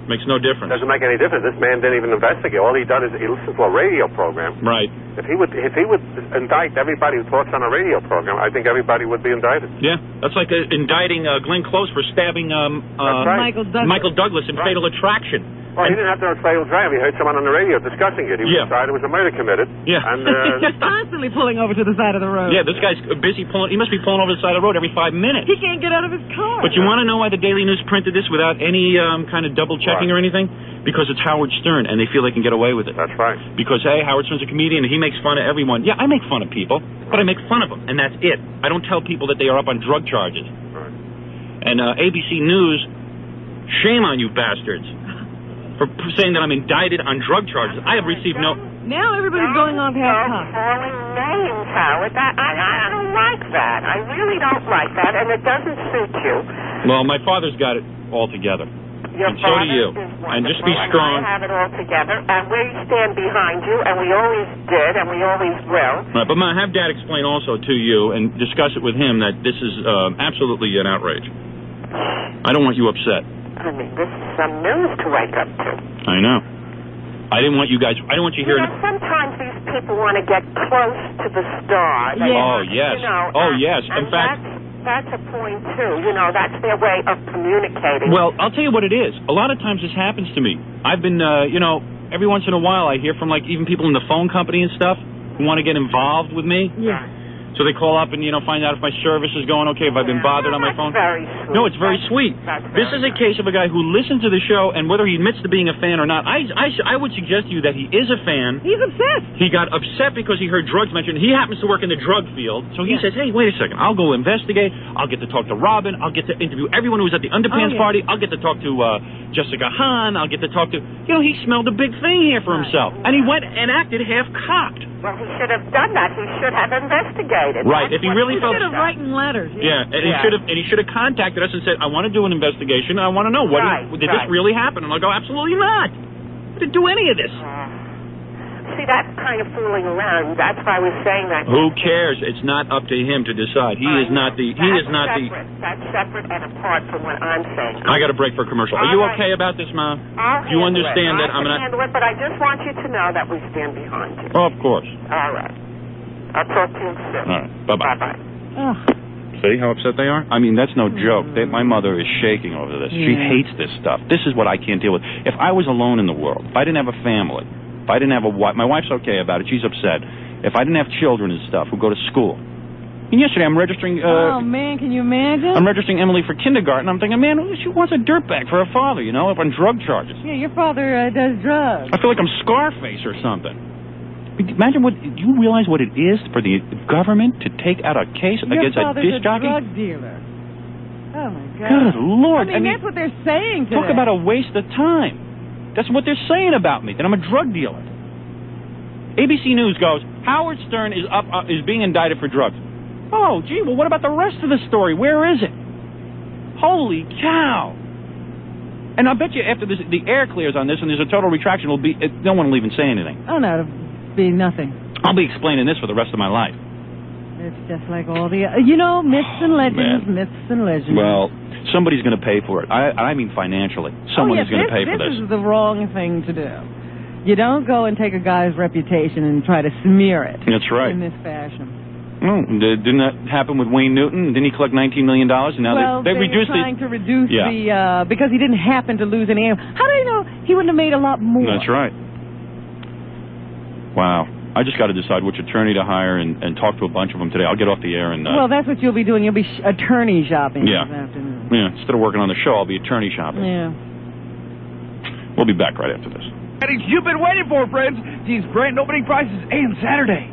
Makes no difference. Doesn't make any difference. This man didn't even investigate. All he done is he listened to a radio program. Right. If he would indict everybody who talks on a radio program, I think everybody would be indicted. Yeah, that's like indicting Glenn Close for stabbing Michael Douglas in Fatal Attraction. Well, he didn't have to fail drive. He heard someone on the radio discussing it. He decided it was a murder committed. Yeah. And, he's constantly pulling over to the side of the road. Yeah, this guy's busy pulling. He must be pulling over the side of the road every 5 minutes. He can't get out of his car. But you want to know why the Daily News printed this without any kind of double checking or anything? Because it's Howard Stern, and they feel they can get away with it. That's right. Because, hey, Howard Stern's a comedian, and he makes fun of everyone. Yeah, I make fun of people, but I make fun of them, and that's it. I don't tell people that they are up on drug charges. Right. And ABC News, shame on you bastards for saying that I'm indicted on drug charges. I have received no... Now everybody's going on past Tom. Calling names, Howard. I don't like that. I really don't like that, and it doesn't suit you. Well, my father's got it all together. Your and so do you. And just be strong. I have it all together, and we stand behind you, and we always did, and we always will. Right, but Ma, have Dad explain also to you and discuss it with him that this is absolutely an outrage. I don't want you upset. I mean, this is some news to wake up to. I know. I didn't want you hearing... sometimes these people want to get close to the star. Oh, yes. Yes. In fact... That's a point, too. That's their way of communicating. Well, I'll tell you what it is. A lot of times this happens to me. I've been, every once in a while I hear from, even people in the phone company and stuff who want to get involved with me. Yeah. So they call up and, find out if my service is going okay, if I've been bothered on my phone. Very sweet. No, it's very sweet. This is a case of a guy who listened to the show, and whether he admits to being a fan or not, I would suggest to you that he is a fan. He's obsessed. He got upset because he heard drugs mentioned. He happens to work in the drug field, so he says, hey, wait a second, I'll go investigate. I'll get to talk to Robin. I'll get to interview everyone who was at the Underpants party. I'll get to talk to Jessica Hahn. I'll get to talk to... he smelled a big thing here for himself. And he went and acted half-cocked. Well, he should have done that. He should have investigated. Right. If he really felt... He should have written letters. Yeah, and he should have contacted us and said, I want to do an investigation, and I want to know, did this really happen? And I'll go, absolutely not. I didn't do any of this. See, that's kind of fooling around. That's why I was saying that. Who cares? It's not up to him to decide. That's separate and apart from what I'm saying. I got a break for a commercial. Are you okay about this, Ma? Do you understand that I'm not... I'll handle it, but I just want you to know that we stand behind you. Oh, of course. All right. I'll talk to you soon. All right. Bye-bye. Bye-bye. See how upset they are? I mean, that's no joke. My mother is shaking over this. She hates this stuff. This is what I can't deal with. If I was alone in the world, if I didn't have a family, If I didn't have a wife, my wife's okay about it. She's upset. If I didn't have children and stuff who go to school. And yesterday I'm registering... oh, man, can you imagine? I'm registering Emily for kindergarten. I'm thinking, man, she wants a dirtbag for her father, you know, up on drug charges. Yeah, your father does drugs. I feel like I'm Scarface or something. Imagine do you realize what it is for the government to take out a case against a disc jockey? Your father's a drug dealer. Oh, my God. Good Lord. I mean, that's what they're saying today. Talk about a waste of time. That's what they're saying about me, that I'm a drug dealer. ABC News goes, Howard Stern is being indicted for drugs. Oh, gee, well, what about the rest of the story? Where is it? Holy cow. And I bet you after the air clears on this and there's a total retraction, no one will even say anything. Oh, no, it'll be nothing. I'll be explaining this for the rest of my life. It's just like all the, myths and legends, myths and legends. Well, somebody's going to pay for it. I mean financially. Someone is going to pay for this. This is the wrong thing to do. You don't go and take a guy's reputation and try to smear it. That's right. In this fashion. Didn't that happen with Wayne Newton? Didn't he collect $19 million? And now they reduced trying to reduce because he didn't happen to lose any. How do they know he wouldn't have made a lot more? That's right. Wow. I just got to decide which attorney to hire and talk to a bunch of them today. I'll get off the air and... well, that's what you'll be doing. You'll be attorney shopping this afternoon. Yeah. Instead of working on the show, I'll be attorney shopping. Yeah. We'll be back right after this. You've been waiting for, friends. These grand opening prices and Saturday.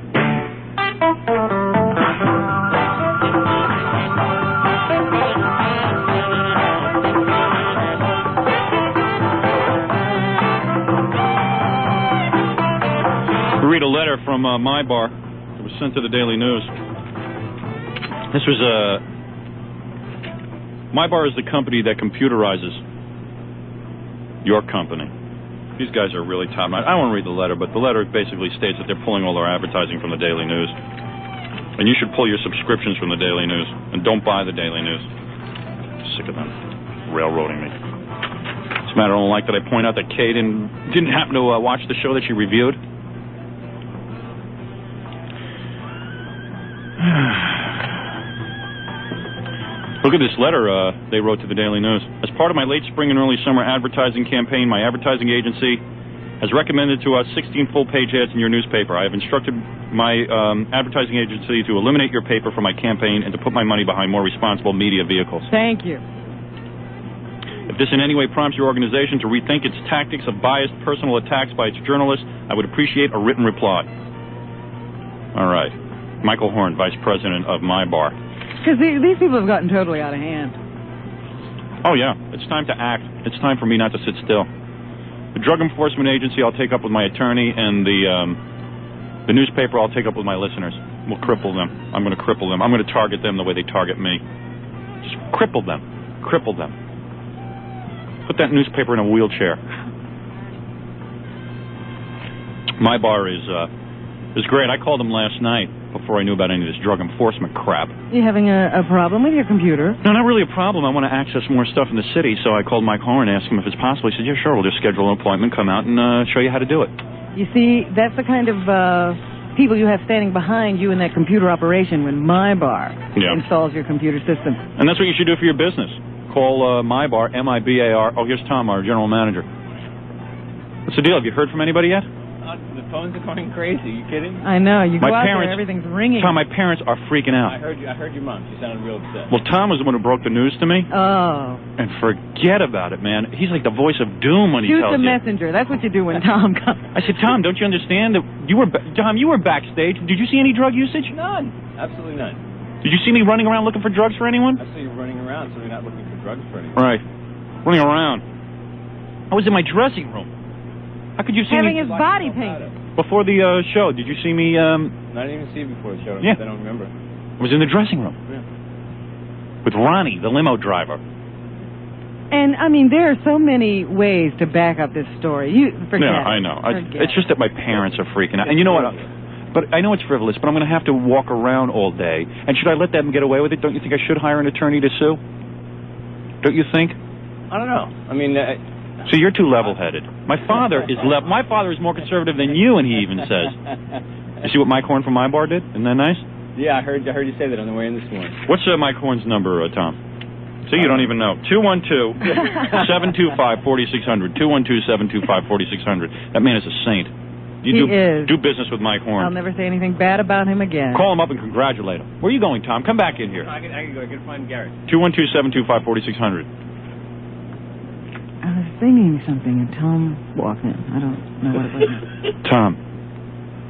Read a letter from My Bar. It was sent to the Daily News. This was My Bar is the company that computerizes your company. These guys are really top notch. I won't read the letter, but the letter basically states that they're pulling all their advertising from the Daily News. And you should pull your subscriptions from the Daily News. And don't buy the Daily News. Sick of them railroading me. As a matter, I don't like that I point out that Kay didn't happen to watch the show that she reviewed. Look at this letter they wrote to the Daily News. As part of my late spring and early summer advertising campaign, my advertising agency has recommended to us 16 full-page ads in your newspaper. I have instructed my advertising agency to eliminate your paper from my campaign and to put my money behind more responsible media vehicles. Thank you. If this in any way prompts your organization to rethink its tactics of biased personal attacks by its journalists, I would appreciate a written reply. All right. Michael Horn, Vice President of My Bar. Because these people have gotten totally out of hand. Oh, yeah. It's time to act. It's time for me not to sit still. The Drug Enforcement Agency I'll take up with my attorney, and the newspaper I'll take up with my listeners. We'll cripple them. I'm going to cripple them. I'm going to target them the way they target me. Just cripple them. Cripple them. Put that newspaper in a wheelchair. My Bar is great. I called them last night before I knew about any of this drug enforcement crap. You having a problem with your computer? No, not really a problem. I want to access more stuff in the city, so I called Mike Horn and asked him if it's possible. He said, yeah, sure, we'll just schedule an appointment, come out, and show you how to do it. You see, that's the kind of people you have standing behind you in that computer operation when My Bar installs your computer system. And that's what you should do for your business. Call My Bar, M-I-B-A-R. Oh, here's Tom, our general manager. What's the deal? Have you heard from anybody yet? The phones are going crazy. You kidding? I know. You go out there, everything's ringing. Tom, my parents are freaking out. I heard your mom. She sounded real upset. Well, Tom was the one who broke the news to me. Oh. And forget about it, man. He's like the voice of doom when he tells you. Shoot the messenger. That's what you do when Tom comes. I said, Tom, don't you understand that Tom, you were backstage. Did you see any drug usage? None. Absolutely none. Did you see me running around looking for drugs for anyone? I saw you running around, so you're not looking for drugs for anyone. Right. Running around. I was in my dressing room. How could you see having me? His body painted. Before the show, did you see me? I didn't even see you before the show. Yeah. I don't remember. I was in the dressing room. Yeah. With Ronnie, the limo driver. And, I mean, there are so many ways to back up this story. You forget Yeah, I know. It's just that my parents are freaking out. And you know what? But I know it's frivolous, but I'm going to have to walk around all day. And should I let them get away with it? Don't you think I should hire an attorney to sue? Don't you think? I don't know. I mean... So you're too level-headed. My father is more conservative than you, and he even says. You see what Mike Horn from My Bar did? Isn't that nice? Yeah, I heard you say that on the way in this morning. What's Mike Horn's number, Tom? So you don't even know. 212-725-4600. 212-725-4600. That man is a saint. You is. do business with Mike Horn. I'll never say anything bad about him again. Call him up and congratulate him. Where are you going, Tom? Come back in here. I can go. I can find Garrett. 212-725-4600. I was singing something and Tom walked in. I don't know what it was. Tom,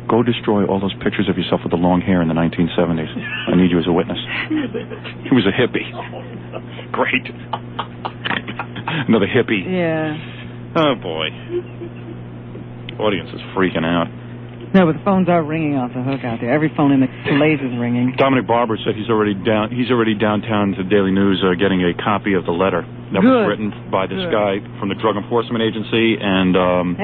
go destroy all those pictures of yourself with the long hair in the 1970s. I need you as a witness. He was a hippie. Great. Another hippie. Yeah. Oh, boy. Audience is freaking out. No, but the phones are ringing off the hook out there. Every phone in the place is ringing. Dominic Barber said he's already downtown to Daily News getting a copy of the letter that was written by this guy from the Drug Enforcement Agency, and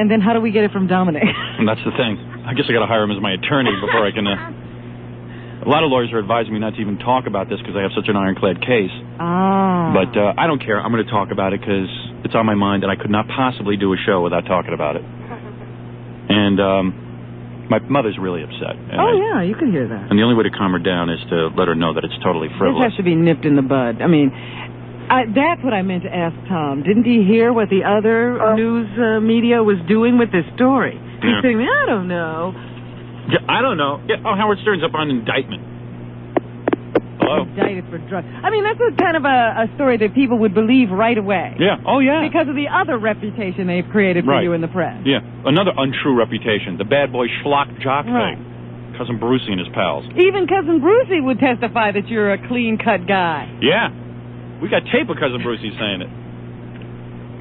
then how do we get it from Dominic? And that's the thing. I guess I got to hire him as my attorney before I can. A lot of lawyers are advising me not to even talk about this because I have such an ironclad case. Ah. But I don't care. I'm going to talk about it because it's on my mind, and I could not possibly do a show without talking about it. And my mother's really upset. Yeah, you can hear that. And the only way to calm her down is to let her know that it's totally frivolous. This has to be nipped in the bud. I mean, that's what I meant to ask Tom. Didn't he hear what the other news media was doing with this story? He's saying, I don't know. Yeah, I don't know. Yeah, Howard Stern's up on indictment. Hello? Indicted for drugs. I mean, that's a kind of a story that people would believe right away. Yeah. Oh, yeah. Because of the other reputation they've created for you in the press. Yeah. Another untrue reputation. The bad boy schlock jock thing. Cousin Brucey and his pals. Even Cousin Brucey would testify that you're a clean-cut guy. Yeah. We got tape of Cousin Brucey saying it.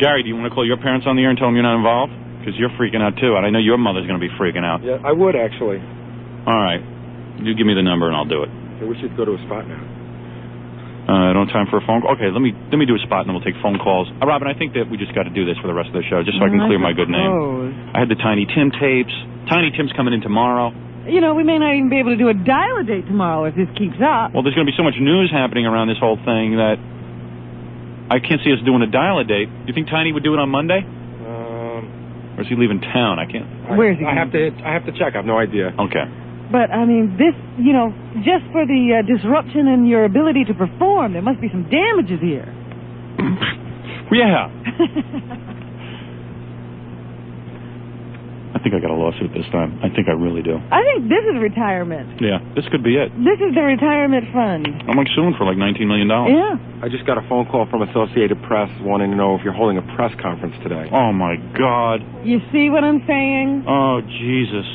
Gary, do you want to call your parents on the air and tell them you're not involved? Because you're freaking out, too. And I know your mother's going to be freaking out. Yeah, I would, actually. All right. You give me the number and I'll do it. Yeah, we should go to a spot now. I don't have time for a phone call. Okay, let me do a spot and then we'll take phone calls. Robin, I think that we just got to do this for the rest of the show, just so I can clear my good name. I had the Tiny Tim tapes. Tiny Tim's coming in tomorrow. You know, we may not even be able to do a dial-a-date tomorrow if this keeps up. Well, there's going to be so much news happening around this whole thing that I can't see us doing a dial-a-date. Do you think Tiny would do it on Monday? Or is he leaving town? I can't. Where is he? I have to check. I have no idea. Okay. But, I mean, this, you know, just for the disruption in your ability to perform, there must be some damages here. Yeah. I think I got a lawsuit this time. I think I really do. I think this is retirement. Yeah, this could be it. This is the retirement fund. I'm like suing for like $19 million. Yeah. I just got a phone call from Associated Press wanting to know if you're holding a press conference today. Oh, my God. You see what I'm saying? Oh, Jesus.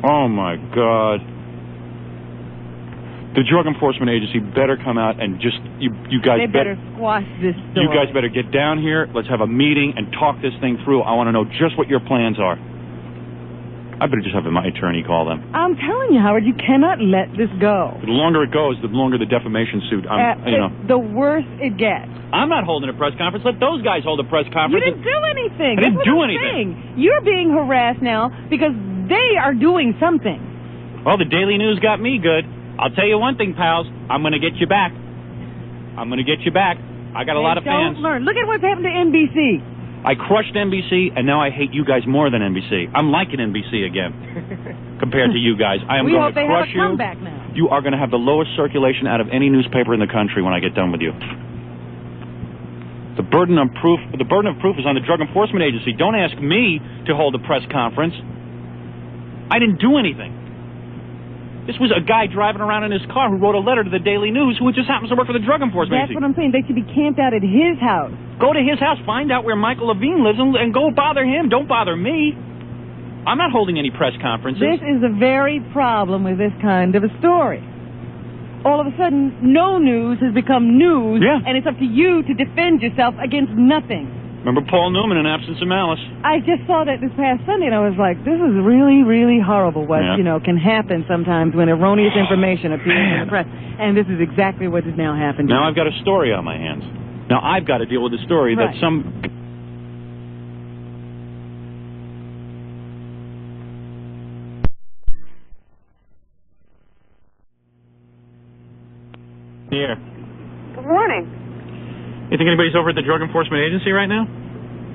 Oh, my God. The Drug Enforcement Agency better come out and just, you guys better squash this story. You guys better get down here. Let's have a meeting and talk this thing through. I want to know just what your plans are. I better just have my attorney call them. I'm telling you, Howard, you cannot let this go. The longer it goes, the longer the defamation suit. The worse it gets. I'm not holding a press conference. Let those guys hold a press conference. You didn't do anything. I didn't do Saying. anything. You're being harassed now because they are doing something. Well, the Daily News got me good. I'll tell you one thing, pals. I'm going to get you back. I'm going to get you back. I got a lot of fans. Don't learn. Look at what's happened to NBC. I crushed NBC, and now I hate you guys more than NBC. I'm liking NBC again compared to you guys. I am going to crush you. We hope they have a comeback now. You are going to have the lowest circulation out of any newspaper in the country when I get done with you. The burden of proof is on the Drug Enforcement Agency. Don't ask me to hold a press conference. I didn't do anything. This was a guy driving around in his car who wrote a letter to the Daily News who just happens to work for the Drug Enforcement That's Agency. what I'm saying. They should be camped out at his house. Go to his house, find out where Michael Levine lives, and go bother him. Don't bother me. I'm not holding any press conferences. This is the very problem with this kind of a story. All of a sudden, no news has become news, and it's up to you to defend yourself against nothing. Remember Paul Newman in Absence of Malice? I just saw that this past Sunday, and I was like, this is really, really horrible what, can happen sometimes when erroneous information appears in the press. And this is exactly what has now happened. Now I've got a story on my hands. Now I've got to deal with the story that some... Here. Good morning. You think anybody's over at the Drug Enforcement Agency right now?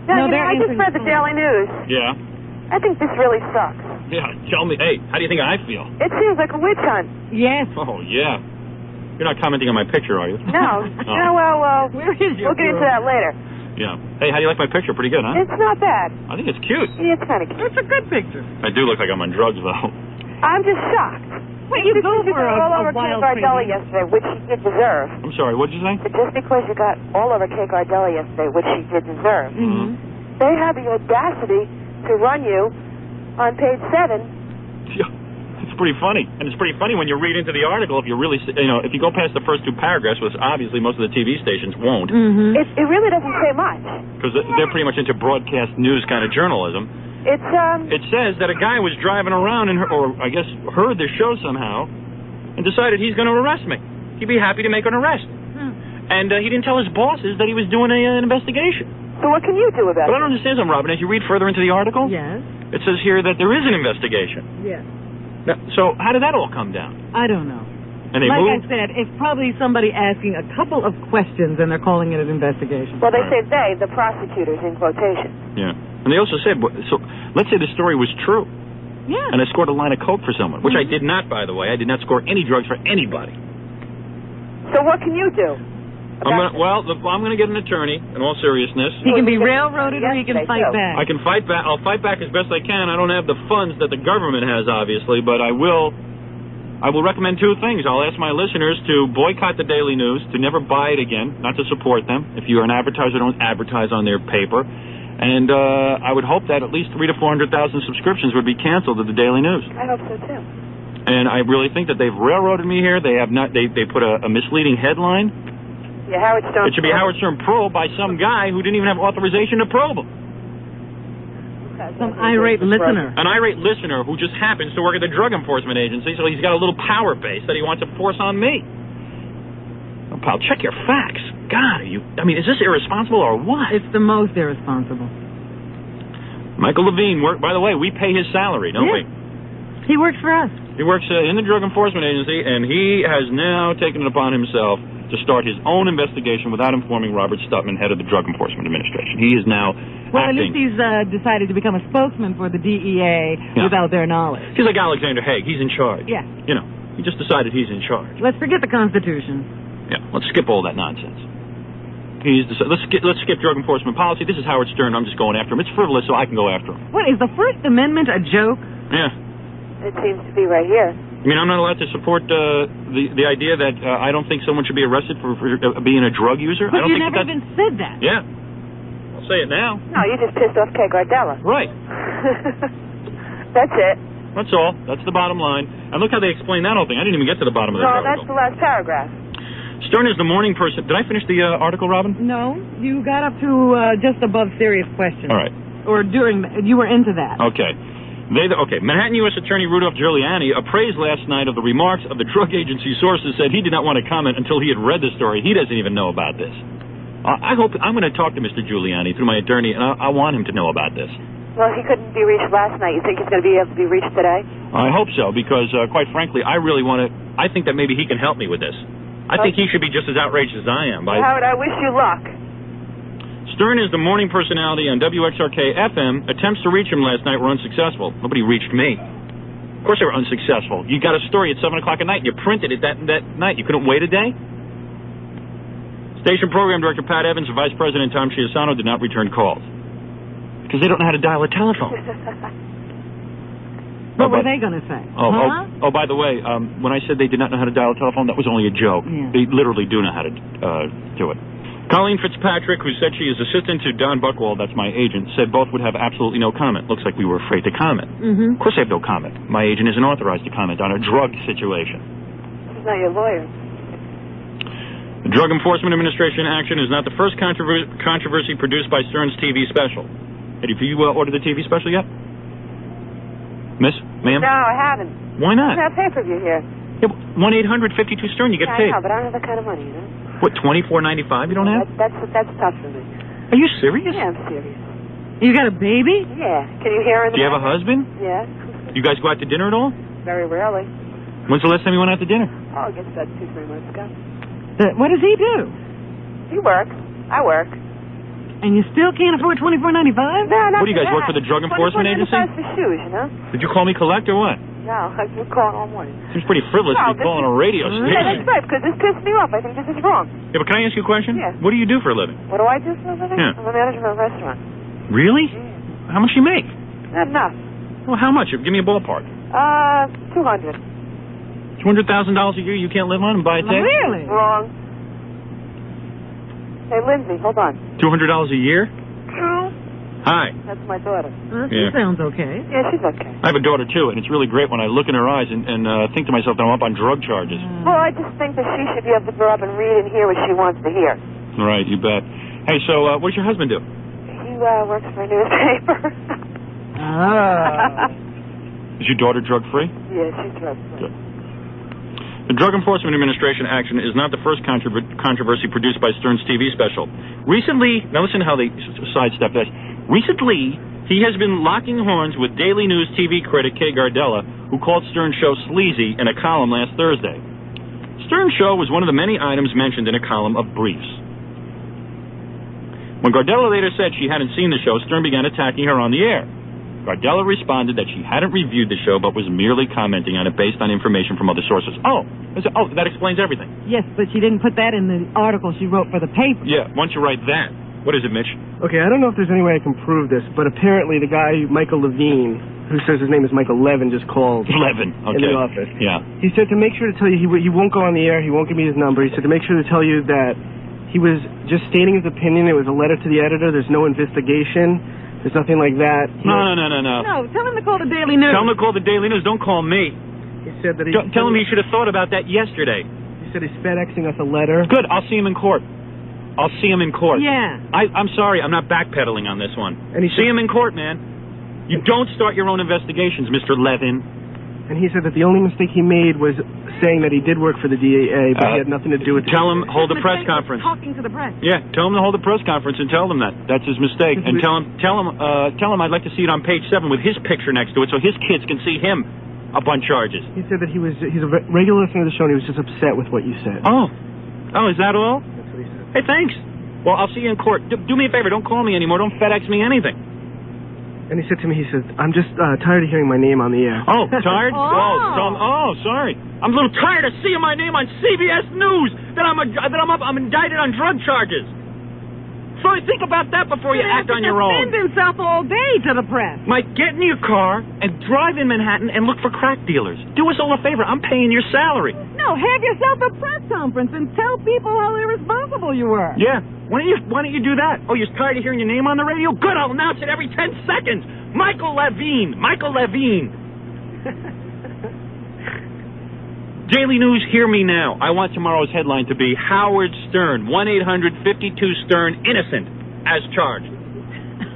Yeah, I just read the Daily News. Yeah. I think this really sucks. Yeah, tell me. Hey, how do you think I feel? It seems like a witch hunt. Yes. Oh, yeah. You're not commenting on my picture, are you? No. Oh. No, well, Where is your we'll get into that later. Yeah. Hey, how do you like my picture? Pretty good, huh? It's not bad. I think it's cute. Yeah, it's kind of cute. It's a good picture. I do look like I'm on drugs, though. I'm just shocked. Well, you go for all over a Kay wild Gardella crazy. yesterday, which she did deserve. I'm sorry, what did you say? But just because you got all over Kay Gardella yesterday, which she did deserve, they had the audacity to run you on page 7. Yeah. It's pretty funny. And it's pretty funny when you read into the article, if you really, if you go past the first 2 paragraphs, which obviously most of the TV stations won't. It really doesn't say much. Because they're pretty much into broadcast news kind of journalism. It says that a guy was driving around and or I guess heard the show somehow and decided he's going to arrest me. He'd be happy to make an arrest. And he didn't tell his bosses that he was doing an investigation. So what can you do about But I don't understand something, Robin. As you read further into the article, it says here that there is an investigation. Yes. Now, so how did that all come down? I don't know. And they like moved? I said, it's probably somebody asking a couple of questions and they're calling it an investigation. Well, they say they, the prosecutors, in quotation. Yeah. And they also said, so let's say the story was true. Yeah. And I scored a line of coke for someone, which I did not, by the way. I did not score any drugs for anybody. So what can you do? I'm going to get an attorney, in all seriousness. He can be railroaded or he can fight back. I can fight back. I'll fight back as best I can. I don't have the funds that the government has, obviously, but I will recommend 2 things. I'll ask my listeners to boycott the Daily News, to never buy it again, not to support them. If you're an advertiser, don't advertise on their paper. And I would hope that at least 300,000 to 400,000 subscriptions would be canceled at the Daily News. I hope so, too. And I really think that they've railroaded me here. They have not. They put a misleading headline. Yeah, Howard Stern. It should be Howard Stern probe by some guy who didn't even have authorization to probe him. Some irate listener. An irate listener who just happens to work at the Drug Enforcement Agency, so he's got a little power base that he wants to force on me. Oh, pal, check your facts. God, is this irresponsible or what? It's the most irresponsible. Michael Levine, by the way, we pay his salary, don't we? He works for us. He works in the Drug Enforcement Agency, and he has now taken it upon himself to start his own investigation without informing Robert Stutman, head of the Drug Enforcement Administration. He is now Well, acting. at least he's decided to become a spokesman for the DEA without their knowledge. He's like Alexander Haig. He's in charge. Yeah. He just decided he's in charge. Let's forget the Constitution. Yeah, let's skip all that nonsense. Let's skip drug enforcement policy. This is Howard Stern. I'm just going after him. It's frivolous, so I can go after him. What, is the First Amendment a joke? Yeah. It seems to be right here. I mean, I'm not allowed to support the idea that I don't think someone should be arrested for being a drug user. But I don't you think never even said that. Yeah. I'll say it now. No, you just pissed off Kay Gardella. Right. That's it. That's all. That's the bottom line. And look how they explain that whole thing. I didn't even get to the bottom of the No, that's article. the last paragraph. Stern is the morning person. Did I finish the article, Robin? No, you got up to just above serious questions. All right. Or you were into that. Okay. Manhattan U.S. Attorney Rudolph Giuliani appraised last night of the remarks of the drug agency sources, said he did not want to comment until he had read the story. He doesn't even know about this. I'm going to talk to Mr. Giuliani through my attorney, and I want him to know about this. Well, he couldn't be reached last night. You think he's going to be able to be reached today? I hope so, because, quite frankly, I think that maybe he can help me with this. I think he should be just as outraged as I am. Howard, I wish you luck. Stern is the morning personality on WXRK-FM. Attempts to reach him last night were unsuccessful. Nobody reached me. Of course they were unsuccessful. You got a story at 7 o'clock at night, and you printed it that night. You couldn't wait a day? Station Program Director Pat Evans and Vice President Tom Chiasano did not return calls. Because they don't know how to dial a telephone. What were they going to say? By the way, when I said they did not know how to dial a telephone, that was only a joke. Yeah. They literally do know how to do it. Colleen Fitzpatrick, who said she is assistant to Don Buchwald, that's my agent, said both would have absolutely no comment. Looks like we were afraid to comment. Mm-hmm. Of course I have no comment. My agent isn't authorized to comment on a drug situation. He's not your lawyer. The Drug Enforcement Administration action is not the first controversy produced by Stern's TV special. Have you ordered the TV special yet? Miss? Ma'am? No, I haven't. Why not? I have pay-per-view here. Yeah, 1-800-52-STERN, you get paid. I know, but I don't have that kind of money, What, $24.95 you don't have? That's tough for me. Are you serious? Yeah, I'm serious. You got a baby? Yeah. Can you hear her in the Do you have a husband? Yeah. You guys go out to dinner at all? Very rarely. When's the last time you went out to dinner? Oh, I guess about 2-3 months ago. What does he do? He works. I work. And you still can't afford $24.95? No, not What do you guys work for the Drug Enforcement Agency? $24.95 for shoes, Did you call me collect or what? No, I've been calling all morning. Seems pretty frivolous to be calling a radio station. Yeah, that's right, because this pissed me off. I think this is wrong. Yeah, but can I ask you a question? Yeah. What do you do for a living? What do I do for a living? Yeah. I'm a manager of a restaurant. Really? How much do you make? Not enough. Well, how much? Give me a ballpark. $200. $200,000 a year you can't live on and buy a tape? Really? Wrong. Hey, Lindsay, hold on. $200 a year? Hi. That's my daughter. She sounds okay. Yeah, she's okay. I have a daughter, too, and it's really great when I look in her eyes and think to myself that I'm up on drug charges. Well, I just think that she should be able to grow up and read and hear what she wants to hear. Right, you bet. Hey, so what does your husband do? He works for a newspaper. Is your daughter drug-free? Yeah, she's drug-free. Good. The Drug Enforcement Administration action is not the first controversy produced by Stern's TV special. Recently, now listen to how they sidestep this. Recently, he has been locking horns with Daily News TV critic Kay Gardella, who called Stern's show sleazy in a column last Thursday. Stern's show was one of the many items mentioned in a column of briefs. When Gardella later said she hadn't seen the show, Stern began attacking her on the air. Gardella responded that she hadn't reviewed the show but was merely commenting on it based on information from other sources. Oh, that explains everything. Yes, but she didn't put that in the article she wrote for the paper. Yeah, once you write that. What is it, Mitch? Okay, I don't know if there's any way I can prove this, but apparently the guy, Michael Levine, who says his name is Michael Levin, just called Levin, okay. in the office. Yeah. He said to make sure to tell you, he won't go on the air, he won't give me his number. He said to make sure to tell you that he was just stating his opinion. It was a letter to the editor. There's no investigation. There's nothing like that. No. No, tell him to call the Daily News. Tell him to call the Daily News. Don't call me. He said that tell him he should have thought about that yesterday. He said he's FedExing us a letter. Good. I'll see him in court. I'll see him in court. Yeah. I'm sorry. I'm not backpedaling on this one. And see him in court, man. You don't start your own investigations, Mr. Levin. And he said that the only mistake he made was saying that he did work for the DAA, but he had nothing to do with it. Tell him hold a press conference. Talking to the press. Yeah, tell him to hold a press conference and tell them that. That's his mistake. And tell him I'd like to see it on page 7 with his picture next to it so his kids can see him up on charges. He said that he's a regular listener to the show and he was just upset with what you said. Oh, is that all? That's what he said. Hey, thanks. Well, I'll see you in court. Do me a favor. Don't call me anymore. Don't FedEx me anything. And he said to me, I'm just tired of hearing my name on the air. Oh, tired? Sorry. I'm a little tired of seeing my name on CBS News that I'm indicted on drug charges. So think about that before you act on your own. Defend himself all day to the press. Mike, get in your car and drive in Manhattan and look for crack dealers. Do us all a favor. I'm paying your salary. No, have yourself a press conference and tell people how irresponsible you were. Yeah. Why don't you do that? Oh, you're tired of hearing your name on the radio? Good, I'll announce it every 10 seconds. Michael Levine. Daily News, hear me now. I want tomorrow's headline to be Howard Stern, 1-800-52-STERN, innocent, as charged.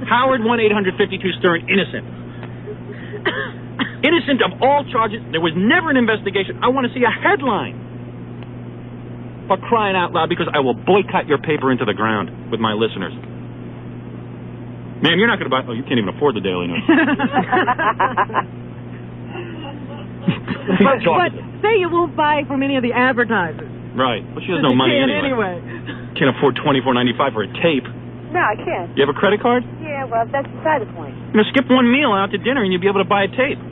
Howard, 1-800-52-STERN, innocent. Innocent of all charges. There was never an investigation. I want to see a headline. For crying out loud, because I will boycott your paper into the ground with my listeners. Man, you're not going to buy... Oh, you can't even afford the Daily News. But say you won't buy from any of the advertisers. Right. Well, she has no money anyway. Can't afford $24.95 for a tape. No, I can't. You have a credit card? Yeah, well, that's beside the point. Skip one meal out to dinner and you'll be able to buy a tape.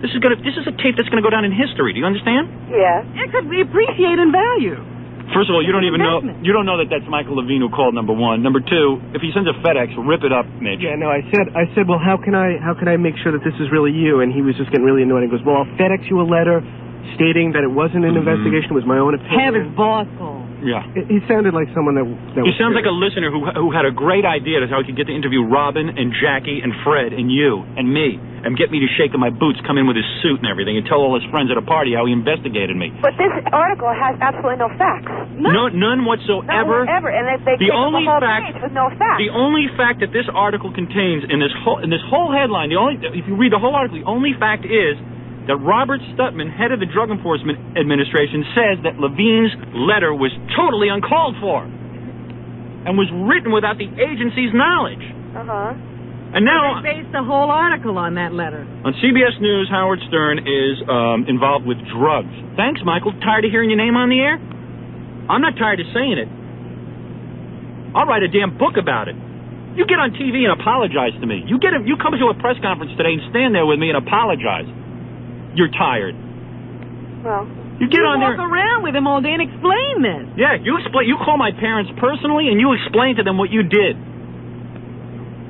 This is a tape that's going to go down in history. Do you understand? Yeah. It could appreciate in value. First of all, you don't know that that's Michael Levine who called, number one. Number two, if he sends a FedEx, rip it up, Mitch. Yeah, no, I said, well, how can I make sure that this is really you? And he was just getting really annoyed. He goes, well, I'll FedEx you a letter stating that it wasn't an investigation, it was my own opinion. Have his boss call. Yeah. He sounded like someone that He sounds like a listener who had a great idea as how he could get to interview Robin and Jackie and Fred and you and me and get me to shake in my boots, come in with his suit and everything, and tell all his friends at a party how he investigated me. But this article has absolutely no facts. None whatsoever. None whatsoever. And they the only the whole fact page with no facts. The only fact that this article contains in this whole headline, if you read the whole article, the only fact is that Robert Stutman, head of the Drug Enforcement Administration, says that Levine's letter was totally uncalled for and was written without the agency's knowledge. And now they based the whole article on that letter. On CBS News, Howard Stern is involved with drugs. Thanks, Michael. Tired of hearing your name on the air? I'm not tired of saying it. I'll write a damn book about it. You get on TV and apologize to me. You come to a press conference today and stand there with me and apologize. you're tired. Well, you get on there. Walk around with him all day and explain this. Yeah, you explain. You call my parents personally, and you explain to them what you did.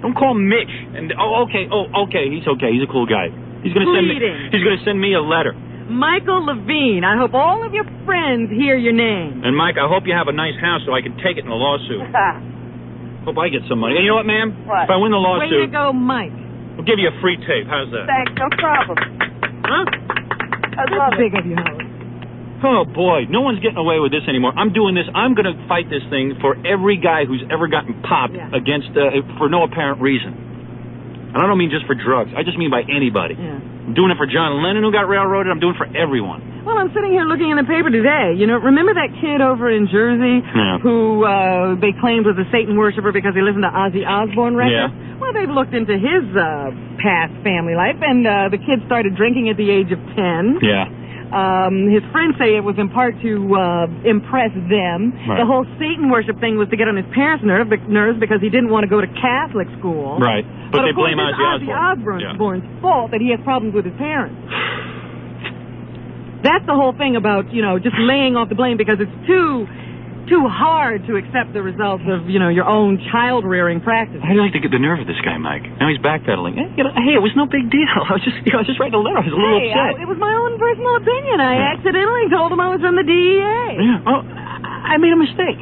Don't call Mitch. And okay. He's okay. He's a cool guy. He's gonna send me. He's gonna send me a letter. Michael Levine. I hope all of your friends hear your name. And Mike, I hope you have a nice house so I can take it in the lawsuit. Hope I get some money. And you know what, ma'am? What? If I win the lawsuit, Way to go, Mike. I'll give you a free tape. How's that? Thanks, no problem. Huh? I love Big it. of you, Howard. Oh, boy. No one's getting away with this anymore. I'm doing this. I'm going to fight this thing for every guy who's ever gotten popped against for no apparent reason. And I don't mean just for drugs. I just mean by anybody. Yeah. I'm doing it for John Lennon who got railroaded. I'm doing it for everyone. Well, I'm sitting here looking in the paper today. You know, remember that kid over in Jersey who they claimed was a Satan worshiper because he listened to Ozzy Osbourne records? Yeah. Well, they've looked into his past family life, and the kid started drinking at the age of 10. Yeah. His friends say it was in part to impress them. Right. The whole Satan worship thing was to get on his parents' nerves because he didn't want to go to Catholic school. Right. But they of course, blame it's Ozzy Osbourne's fault that he has problems with his parents. That's the whole thing about, you know, just laying off the blame because it's too hard to accept the results of, you know, your own child-rearing practices. I'd like to get the nerve of this guy, Mike. Now he's backpedaling. Hey, it was no big deal. I was just writing a letter. I was a little upset. It was my own personal opinion. I accidentally told him I was from the DEA. Yeah. Oh, I made a mistake.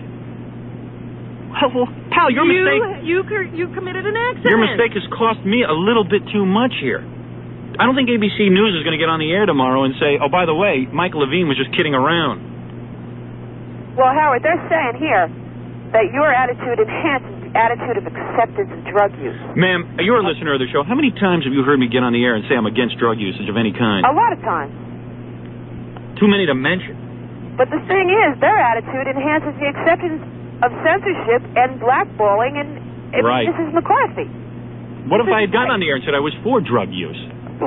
Well, pal, your mistake... You committed an accident. Your mistake has cost me a little bit too much here. I don't think ABC News is going to get on the air tomorrow and say, oh, by the way, Michael Levine was just kidding around. Well, Howard, they're saying here that your attitude enhances the attitude of acceptance of drug use. Ma'am, you're a listener of the show. How many times have you heard me get on the air and say I'm against drug usage of any kind? A lot of times. Too many to mention. But the thing is, their attitude enhances the acceptance of censorship and blackballing and Mrs. McCarthy. What if I had gotten on the air and said I was for drug use?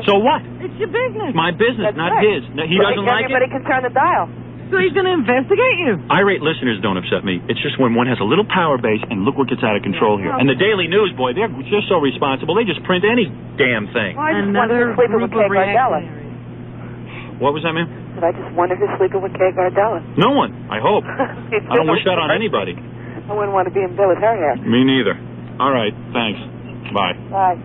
So what? It's your business. It's my business, That's not right. his. No, he doesn't like it. Everybody can turn the dial. So he's going to investigate you. Irate listeners don't upset me. It's just when one has a little power base, and look what gets out of control here. And the Daily News, boy, they're so responsible. They just print any damn thing. Well, I just wondered who's sleeping with Kay Gardella. What was that, ma'am? I just wondered who's sleeping with Kay Gardella. No one, I hope. I don't wish that on anybody. I wouldn't want to be in bed with her hair. Me neither. All right, thanks. Bye. Bye.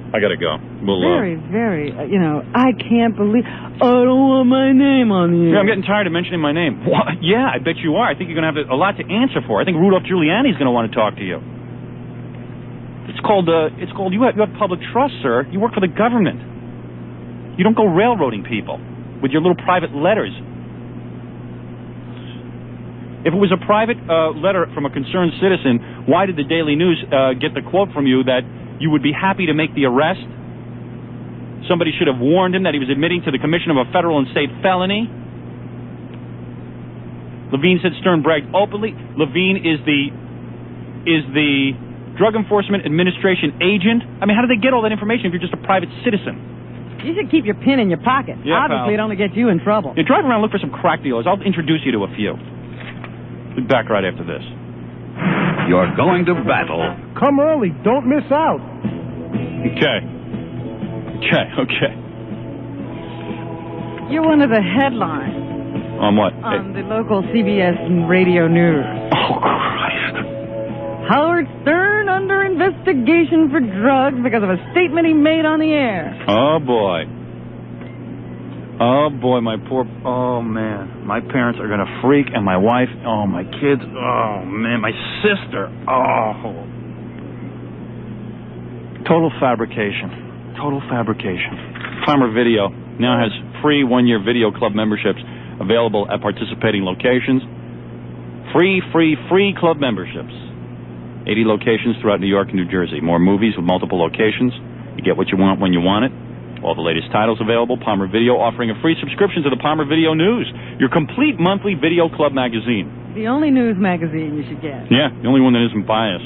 I gotta go. We'll, Very, you know, I can't believe... I don't want my name on the air. Yeah, I'm getting tired of mentioning my name. What? Yeah, I bet you are. I think you're going to have a lot to answer for. I think Rudolph Giuliani's going to want to talk to you. It's called you have public trust, sir. You work for the government. You don't go railroading people with your little private letters. If it was a private letter from a concerned citizen, why did the Daily News get the quote from you that you would be happy to make the arrest? Somebody should have warned him that he was admitting to the commission of a federal and state felony. Levine said Stern bragged openly. Levine is the Drug Enforcement Administration agent. I mean, how do they get all that information if you're just a private citizen? You should keep your pin in your pocket. Yeah, obviously, it only gets you in trouble. You drive around and look for some crack dealers. I'll introduce you to a few. We'll be back right after this. You're going to battle. Come early. Don't miss out. Okay. You're one of the headlines On what? on the local CBS radio news. Oh, Christ. Howard Stern under investigation for drugs because of a statement he made on the air. Oh, boy. Oh, boy, oh, man. My parents are going to freak, and my wife, oh, my kids, oh, man, my sister, oh. Total fabrication. Farmer Video now has free one-year Video Club memberships available at participating locations. Free club memberships. 80 locations throughout New York and New Jersey. More movies with multiple locations. You get what you want when you want it. All the latest titles available. Palmer Video offering a free subscription to the Palmer Video News, your complete monthly Video Club magazine. The only news magazine you should get. Yeah, the only one that isn't biased.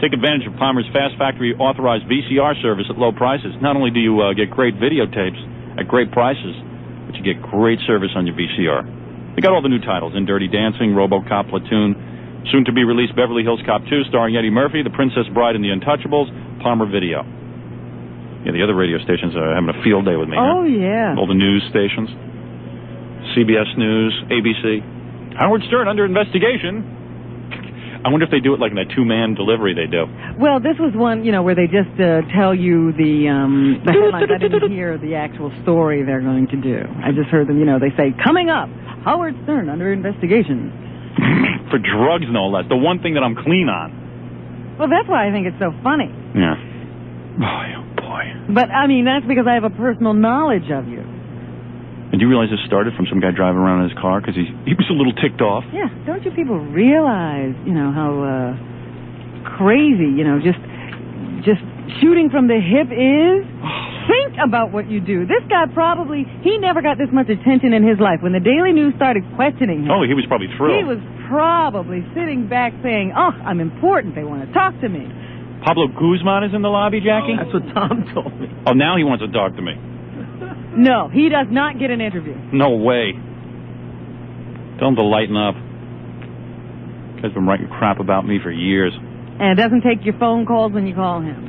Take advantage of Palmer's Fast Factory authorized VCR service at low prices. Not only do you get great videotapes at great prices, but you get great service on your VCR. They got all the new titles: In Dirty Dancing, RoboCop, Platoon, soon to be released Beverly Hills Cop 2 starring Eddie Murphy, The Princess Bride and the Untouchables, Palmer Video. Yeah, the other radio stations are having a field day with me. Oh, huh? yeah. All the news stations. CBS News, ABC. Howard Stern under investigation. I wonder if they do it like in that two-man delivery they do. Well, this was one, where they just tell you the headlines. I didn't hear the actual story they're going to do. I just heard them, they say, coming up, Howard Stern under investigation. For drugs, no less. The one thing that I'm clean on. Well, that's why I think it's so funny. Yeah. Boy, oh boy. But, that's because I have a personal knowledge of you. And do you realize this started from some guy driving around in his car because he was a little ticked off? Yeah, don't you people realize, how crazy, just shooting from the hip is? Think about what you do. This guy he never got this much attention in his life. When the Daily News started questioning him. Oh, he was probably thrilled. He was probably sitting back saying, oh, I'm important. They want to talk to me. Pablo Guzman is in the lobby, Jackie? That's what Tom told me. Oh, now he wants to talk to me. No, he does not get an interview. No way. Tell him to lighten up. Guy's been writing crap about me for years. And doesn't take your phone calls when you call him.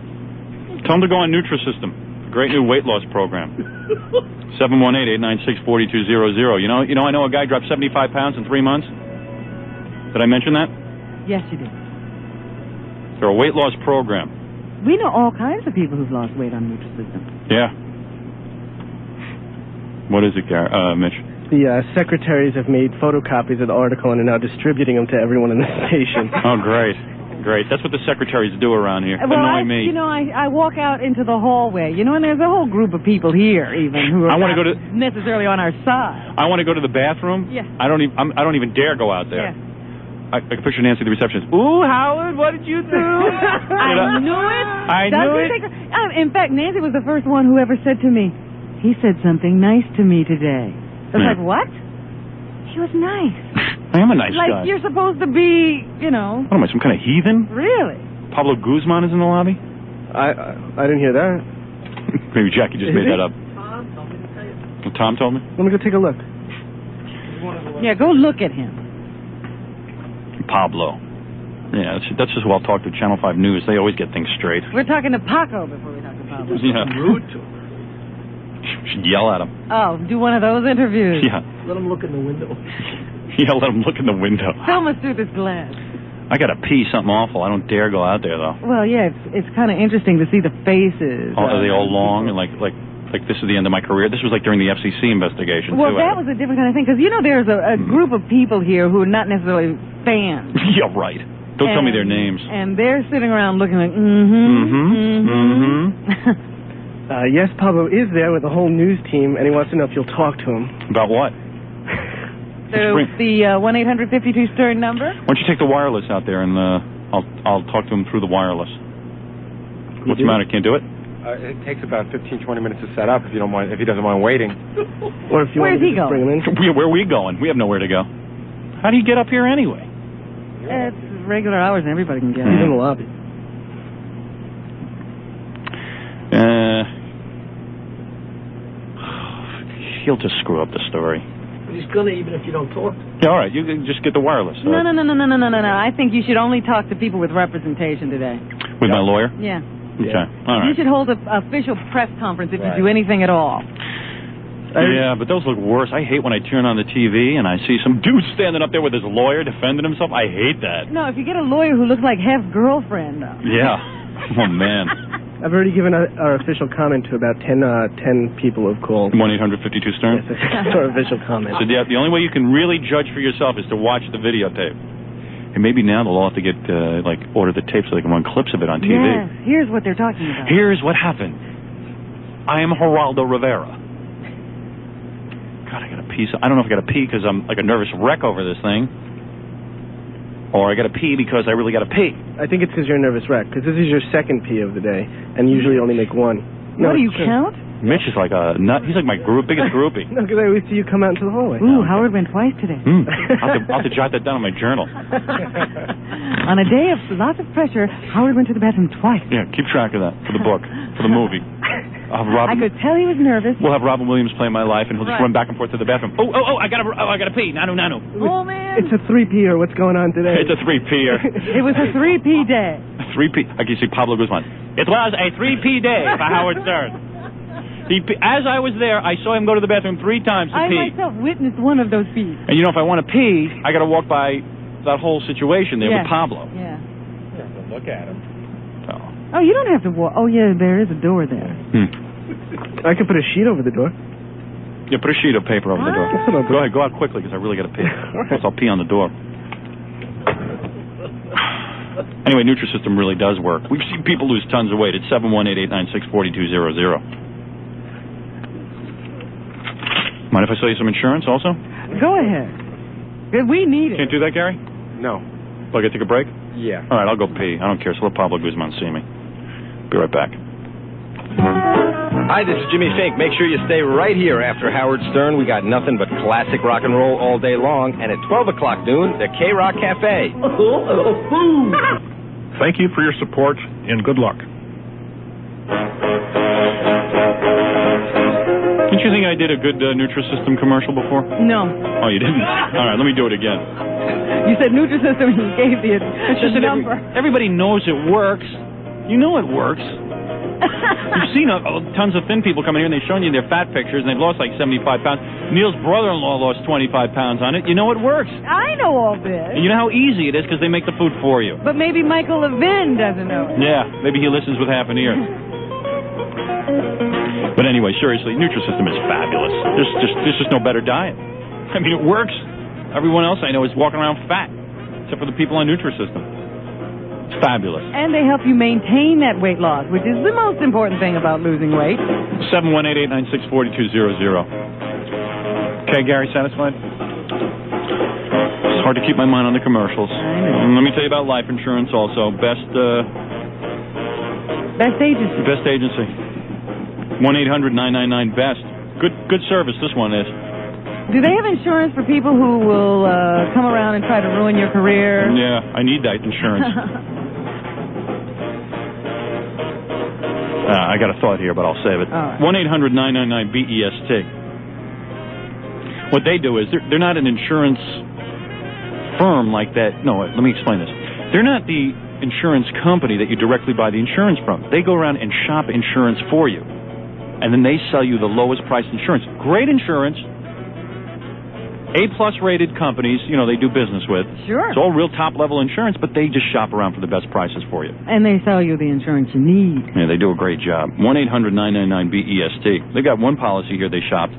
Tell him to go on Nutrisystem. Great new weight loss program. 718-896-4200. You know, I know a guy dropped 75 pounds in 3 months. Did I mention that? Yes, you did. They're a weight loss program. We know all kinds of people who've lost weight on Nutrisystem. Yeah. What is it, Mitch? The secretaries have made photocopies of the article and are now distributing them to everyone in the station. Oh, great. Great. That's what the secretaries do around here. Well, Annoy me. I walk out into the hallway, and there's a whole group of people here, even, who are not necessarily on our side. I want to go to the bathroom. Yeah. I don't even dare go out there. Yeah. I can picture Nancy, the receptionist. Ooh, Howard, what did you do? I knew it. I knew it. In fact, Nancy was the first one who ever said to me, he said something nice to me today. I was like, what? He was nice. I am a nice guy. Like you're supposed to be, What am I, some kind of heathen? Really? Pablo Guzman is in the lobby? I didn't hear that. Maybe Jackie just made that up. Tom told me? Let me go take a look. Yeah, go look at him. Pablo. Yeah, that's just who I'll talk to Channel 5 News. They always get things straight. We're talking to Paco before we talk to Pablo. Yeah. Rude to him. Should yell at him. Oh, do one of those interviews. Yeah. Let him look in the window. Yeah, let him look in the window. Film us through this glass. I gotta pee something awful. I don't dare go out there, though. Well, yeah, it's kind of interesting to see the faces. Oh, are they all long and like this is the end of my career? This was like during the FCC investigation, well, too. That was a different kind of thing, because, there's a group of people here who are not necessarily fans. Yeah, right. Don't tell me their names. And they're sitting around looking like, Yes, Pablo is there with the whole news team, and he wants to know if you'll talk to him. About what? So the 1-800-52-STERN number? Why don't you take the wireless out there, and I'll talk to him through the wireless. What's the matter? Can't do it? It takes about 15, 20 minutes to set up if you don't mind. If he doesn't mind waiting. Or if you Where's he bring him in. Where are we going? We have nowhere to go. How do you get up here anyway? It's regular hours, and everybody can get He's in the lobby. He'll just screw up the story. But he's gonna, even if you don't talk. Yeah, all right. You can just get the wireless. No. I think you should only talk to people with representation today. With my lawyer? Yeah. Okay. All right. You should hold an official press conference if you do anything at all. Yeah, but those look worse. I hate when I turn on the TV and I see some dude standing up there with his lawyer defending himself. I hate that. No, if you get a lawyer who looks like half girlfriend. Yeah. Oh, man. I've already given our official comment to about 10 people who've called. 1-800-52-STERN? Yes, that's our official comment. So the only way you can really judge for yourself is to watch the videotape. And maybe now they'll all have to get, order the tape so they can run clips of it on TV. Yes, here's what they're talking about. Here's what happened. I am Geraldo Rivera. God, I gotta pee. I don't know if I gotta pee because I'm like a nervous wreck over this thing. Or I gotta pee because I really gotta pee. I think it's because you're a nervous wreck, because this is your second pee of the day, and usually you only make one. No, do you count? Mitch is like a nut. He's like my biggest groupie. No, because I always see you come out into the hallway. Ooh, Howard went twice today. I'll have to jot that down in my journal. On a day of lots of pressure, Howard went to the bathroom twice. Yeah, keep track of that for the book, for the movie. I'll have Robin, I could tell he was nervous. We'll have Robin Williams play my life, and he'll just run back and forth to the bathroom. I gotta pee. Nanu. Oh, man. It's a 3-P-er. What's going on today? It's a 3-P-er. It was a 3-P day. 3P. I can see Pablo Guzman. It was a 3P day for Howard Stern. As I was there, I saw him go to the bathroom 3 times to pee. I myself witnessed one of those pees. And if I want to pee, I got to walk by that whole situation there with Pablo. Yeah. You have to look at him. Oh, you don't have to walk. Oh, yeah, there is a door there. I could put a sheet over the door. Yeah, put a sheet of paper over the door. Go ahead, go out quickly because I really got to pee. Else I'll pee on the door. Anyway, Nutrisystem really does work. We've seen people lose tons of weight. It's 718-896-4200. Mind if I sell you some insurance also? Go ahead. We need it. Can't do that, Gary? No. Oh, I got to take a break? Yeah. All right, I'll go pee. I don't care. So let Pablo Guzman see me. Be right back. Hi, this is Jimmy Fink. Make sure you stay right here after Howard Stern. We got nothing but classic rock and roll all day long. And at 12 o'clock noon, the K-Rock Cafe. Thank you for your support and good luck. Didn't you think I did a good Nutrisystem commercial before? No. Oh, you didn't? All right, let me do it again. You said Nutrisystem and you gave the number. Everybody knows it works. You know it works. You've seen tons of thin people coming here and they've shown you their fat pictures and they've lost like 75 pounds. Neil's brother-in-law lost 25 pounds on it. You know it works. I know all this. And you know how easy it is because they make the food for you. But maybe Michael Levin doesn't know it. Yeah, maybe he listens with half an ear. But anyway, seriously, Nutrisystem is fabulous. There's just no better diet. I mean, it works. Everyone else I know is walking around fat, except for the people on Nutrisystem. It's fabulous. And they help you maintain that weight loss, which is the most important thing about losing weight. 718-896-4200. Okay, Gary, satisfied? It's hard to keep my mind on the commercials. Let me tell you about life insurance also. Best agency. Best agency. 1-800-999-BEST. Good service, this one is. Do they have insurance for people who will come around and try to ruin your career? Yeah, I need that insurance. I got a thought here, but I'll save it. 1-800-999-BEST. What they do is they're not an insurance firm like that. No, let me explain this. They're not the insurance company that you directly buy the insurance from. They go around and shop insurance for you. And then they sell you the lowest priced insurance. Great insurance. A-plus rated companies, they do business with. Sure. It's all real top-level insurance, but they just shop around for the best prices for you. And they sell you the insurance you need. Yeah, they do a great job. 1-800-999-BEST. They got one policy here they shopped.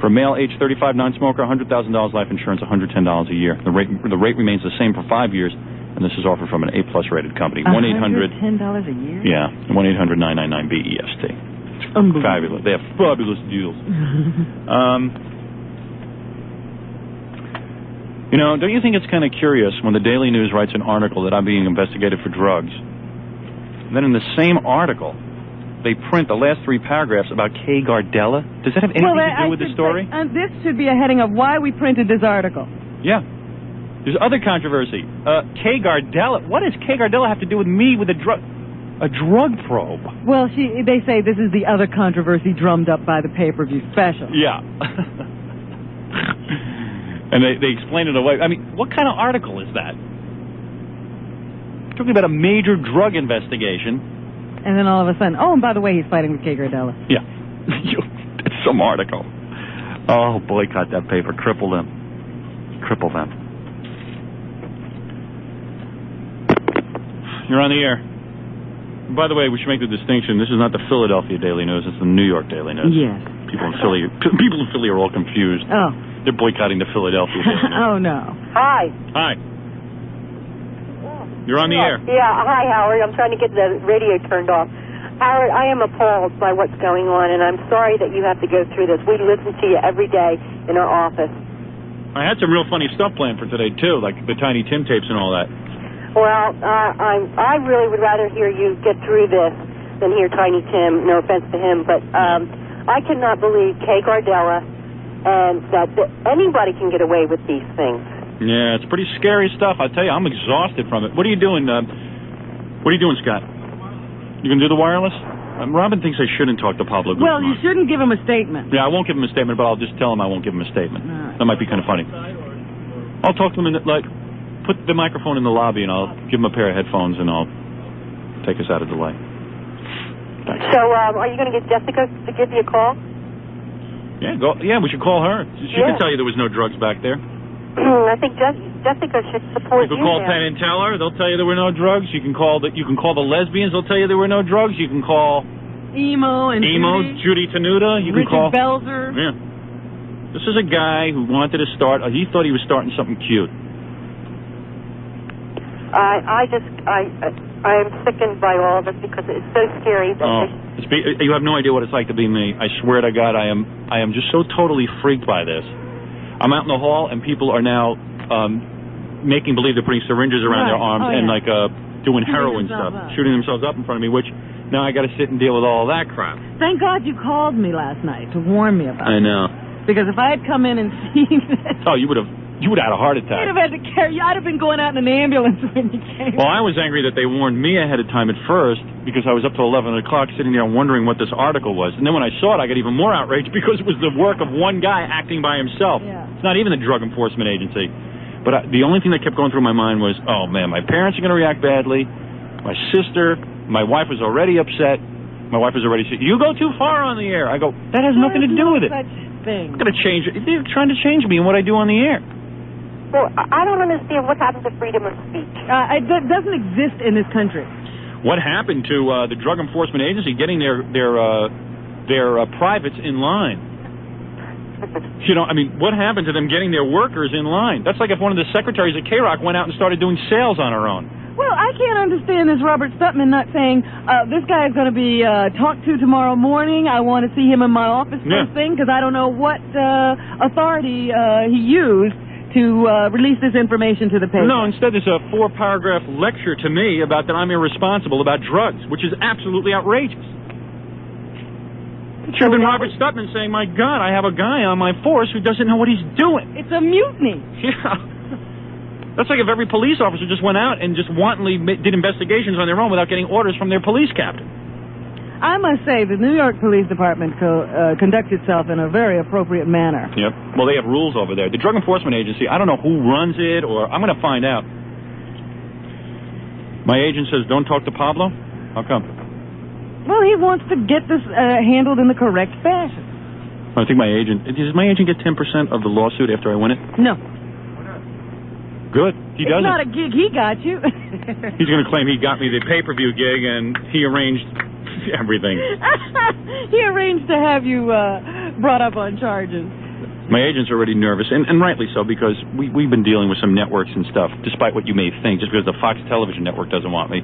For male age 35 non-smoker, $100,000 life insurance, $110 a year. The rate remains the same for 5 years, and this is offered from an A-plus rated company. $110 a year? Yeah, 1-800-999-BEST. It's fabulous. They have fabulous deals. Don't you think it's kind of curious when the Daily News writes an article that I'm being investigated for drugs, and then in the same article, they print the last 3 paragraphs about Kay Gardella? Does that have anything to do with the story? This should be a heading of why we printed this article. Yeah. There's other controversy. Kay Gardella. What does Kay Gardella have to do with me with a drug probe? Well, they say this is the other controversy drummed up by the pay-per-view special. Yeah. And they explain it away. I mean, what kind of article is that? Talking about a major drug investigation. And then all of a sudden, and by the way, he's fighting with Kay Gardella. Yeah. It's some article. Oh, boycott that paper. Cripple them. You're on the air. By the way, we should make the distinction. This is not the Philadelphia Daily News. It's the New York Daily News. Yes. People in Philly are all confused. Oh. They're boycotting the Philadelphia Daily News. Oh, no. Hi. You're on the air. Yeah, hi, Howard. I'm trying to get the radio turned off. Howard, I am appalled by what's going on, and I'm sorry that you have to go through this. We listen to you every day in our office. I had some real funny stuff planned for today, too, like the Tiny Tim tapes and all that. Well, I really would rather hear you get through this than hear Tiny Tim. No offense to him, but I cannot believe Kay Gardella and that anybody can get away with these things. Yeah, it's pretty scary stuff. I'll tell you, I'm exhausted from it. What are you doing? Scott? You gonna do the wireless? Robin thinks I shouldn't talk to Pablo Guzman. Well, you shouldn't give him a statement. Yeah, I won't give him a statement, but I'll just tell him I won't give him a statement. Right. That might be kind of funny. I'll talk to him put the microphone in the lobby, and I'll give him a pair of headphones, and I'll take us out of delay. Thanks. So, are you going to get Jessica to give you a call? Yeah, go. Yeah, we should call her. She can tell you there was no drugs back there. I think Jessica should support You can call Penn and Teller. They'll tell you there were no drugs. You can call the lesbians. They'll tell you there were no drugs. You can call Emo and Judy Tenuta. You can Richard call Belzer. Yeah. This is a guy who wanted to start. He thought he was starting something cute. I am sickened by all of it because it's so scary that You have no idea what it's like to be me. I swear to God, I am just so totally freaked by this. I'm out in the hall and people are now making believe they're putting syringes around their arms and like doing heroin stuff, shooting themselves up in front of me, which now I got to sit and deal with all that crap. Thank God you called me last night to warn me about it. I know. Because if I had come in and seen this... Oh, you would have had a heart attack. I'd have had to carry you. I'd have been going out in an ambulance when you came. Well, I was angry that they warned me ahead of time at first because I was up till 11 o'clock sitting there wondering what this article was. And then when I saw it, I got even more outraged because it was the work of one guy acting by himself. Yeah. It's not even the Drug Enforcement Agency. But the only thing that kept going through my mind was, oh, man, my parents are going to react badly. My sister, my wife was already upset. My wife was already saying, you go too far on the air. I go, that has nothing to do with it. Such thing. I'm going to change it. They're trying to change me and what I do on the air. Well, I don't understand what happened to freedom of speech. It doesn't exist in this country. What happened to the Drug Enforcement Agency getting their privates in line? You know, I mean, what happened to them getting their workers in line? That's like if one of the secretaries at K-Rock went out and started doing sales on her own. Well, I can't understand this Robert Stutman not saying, this guy is going to be talked to tomorrow morning. I want to see him in my office first thing because I don't know what authority he used to release this information to the paper. No, instead there's a 4-paragraph lecture to me about that I'm irresponsible about drugs, which is absolutely outrageous. It should have been Robert Stutman saying, my God, I have a guy on my force who doesn't know what he's doing. It's a mutiny. Yeah. That's like if every police officer just went out and just wantonly did investigations on their own without getting orders from their police captain. I must say the New York Police Department conducts itself in a very appropriate manner. Yep. Well, they have rules over there. The Drug Enforcement Agency, I don't know who runs it, or I'm going to find out. My agent says don't talk to Pablo. How come? Well, he wants to get this handled in the correct fashion. I think does my agent get 10% of the lawsuit after I win it? No. Good. He doesn't. It's not a gig he got you. He's going to claim he got me the pay-per-view gig and he arranged everything. He arranged to have you brought up on charges. My agent's already nervous, and rightly so, because we've been dealing with some networks and stuff, despite what you may think, just because the Fox Television Network doesn't want me.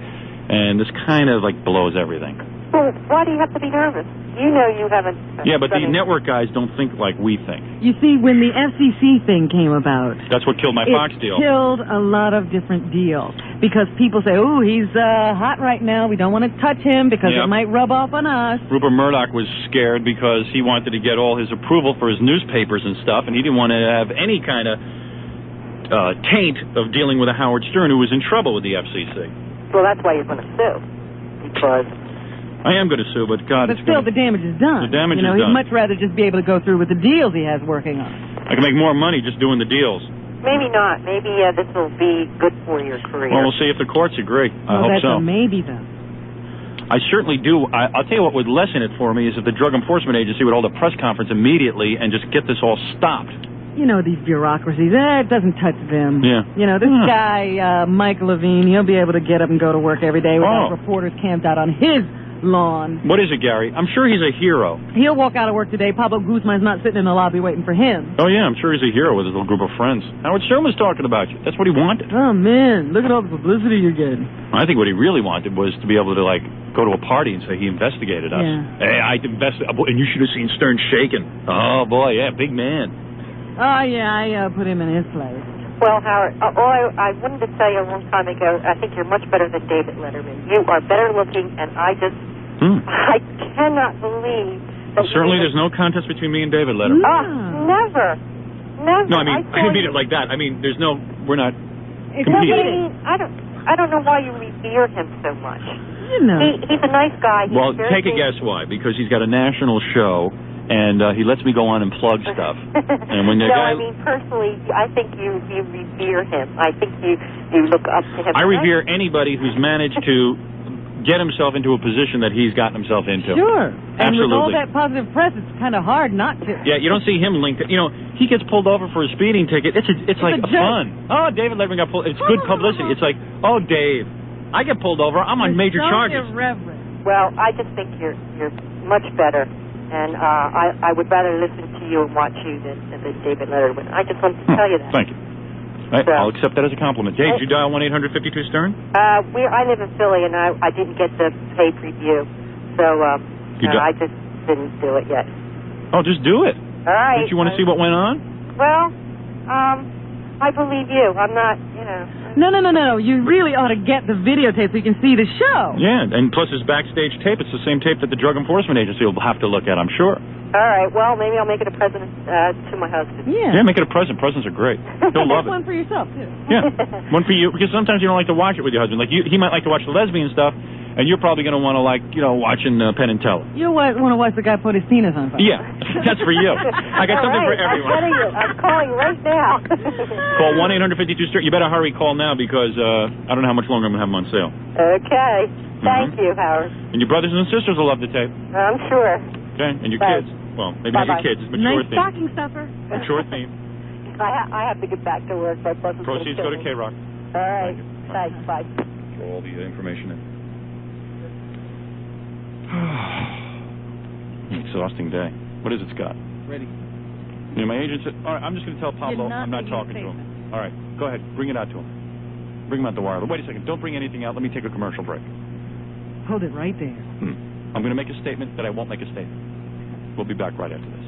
And this kind of, like, blows everything. Well, why do you have to be nervous? You know you haven't... Yeah, but the network guys don't think like we think. You see, when the FCC thing came about... That's what killed my Fox deal. It killed a lot of different deals. Because people say, oh, he's hot right now. We don't want to touch him because it might rub off on us. Rupert Murdoch was scared because he wanted to get all his approval for his newspapers and stuff, and he didn't want to have any kind of taint of dealing with a Howard Stern who was in trouble with the FCC. Well, that's why you're going to sue. Because... I am going to sue, but God, but still, the damage is done. The damage is done. He'd much rather just be able to go through with the deals he has working on. I can make more money just doing the deals. Maybe not. Maybe this will be good for your career. Well, we'll see if the courts agree. I hope that's so. A maybe, though. I certainly do. I'll tell you what would lessen it for me is if the Drug Enforcement Agency would hold a press conference immediately and just get this all stopped. You know, these bureaucracies, it doesn't touch them. Yeah. You know, this guy, Mike Levine, he'll be able to get up and go to work every day without reporters camped out on his lawn. What is it, Gary? I'm sure he's a hero. He'll walk out of work today. Pablo Guzman's not sitting in the lobby waiting for him. Oh, yeah, I'm sure he's a hero with his little group of friends. Howard Stern was talking about you. That's what he wanted. Oh, man, look at all the publicity you're getting. I think what he really wanted was to be able to, like, go to a party and say he investigated us. Yeah. Hey, I investigated, and you should have seen Stern shaking. Oh, boy, yeah, big man. Oh, yeah, I put him in his place. Well, Howard, I wanted to tell you a long time ago, I think you're much better than David Letterman. You are better looking, and I cannot believe that... Certainly there's no contest between me and David Letterman. Never. Never. No, I didn't mean it like that. I mean, we're not competing. I don't know why you revere him so much. You know. He's a nice guy. Well, take a guess why. Because he's got a national show, and he lets me go on and plug stuff. And when the guy... I mean, personally, I think you revere him. I think you look up to him. I revere anybody who's managed to get himself into a position that he's gotten himself into. Sure. And with all Absolutely. that positive press, it's kind of hard not to. Yeah, you don't see him linked. You know, he gets pulled over for a speeding ticket. It's like a joke. fun. Oh, David Letterman got pulled. It's good publicity. It's like, oh, Dave, I get pulled over. I'm on major charges. Irreverent. Well, I just think you're much better, and I would rather listen to you and watch you than David Letterman. I just wanted to tell you that. Thank you. Right, So- I'll accept that as a compliment. Dave, did you dial 1-800-52-STERN? I live in Philly, and I didn't get the paid review, so I just didn't do it yet. Oh, just do it. All right. Did you want to see what went on? Well, I believe you. I'm not, No. You really ought to get the videotape so you can see the show. Yeah, and plus his backstage tape. It's the same tape that the Drug Enforcement Agency will have to look at, I'm sure. All right. Well, maybe I'll make it a present to my husband. Yeah, make it a present. Presents are great. He'll love it. One for yourself, too. Yeah, one for you, because sometimes you don't like to watch it with your husband. Like, he might like to watch the lesbian stuff, and you're probably going to want to, watching Penn and Teller. You want to watch the guy put his penis on fire. Yeah, that's for you. I got something for everyone. I'm telling you, I'm calling right now. Call 1-800-52-STERN. You better hurry, call now, because I don't know how much longer I'm going to have them on sale. Okay. Thank you, Howard. And your brothers and sisters will love the tape. I'm sure. Okay, and your Bye. kids. Well, maybe not your kids. It's mature Nice theme. stocking stuffer. Mature theme. I have to get back to work. My boss is gonna Proceeds kill go to me. K-Rock. All right. Thanks. Bye. Throw all the information in. An exhausting day. What is it, Scott? Ready. You know, my agent said, all right, I'm just going to tell Pablo I'm not talking to him. All right, go ahead. Bring it out to him. Bring him out the wire. Wait a second. Don't bring anything out. Let me take a commercial break. Hold it right there. I'm going to make a statement that I won't make a statement. We'll be back right after this.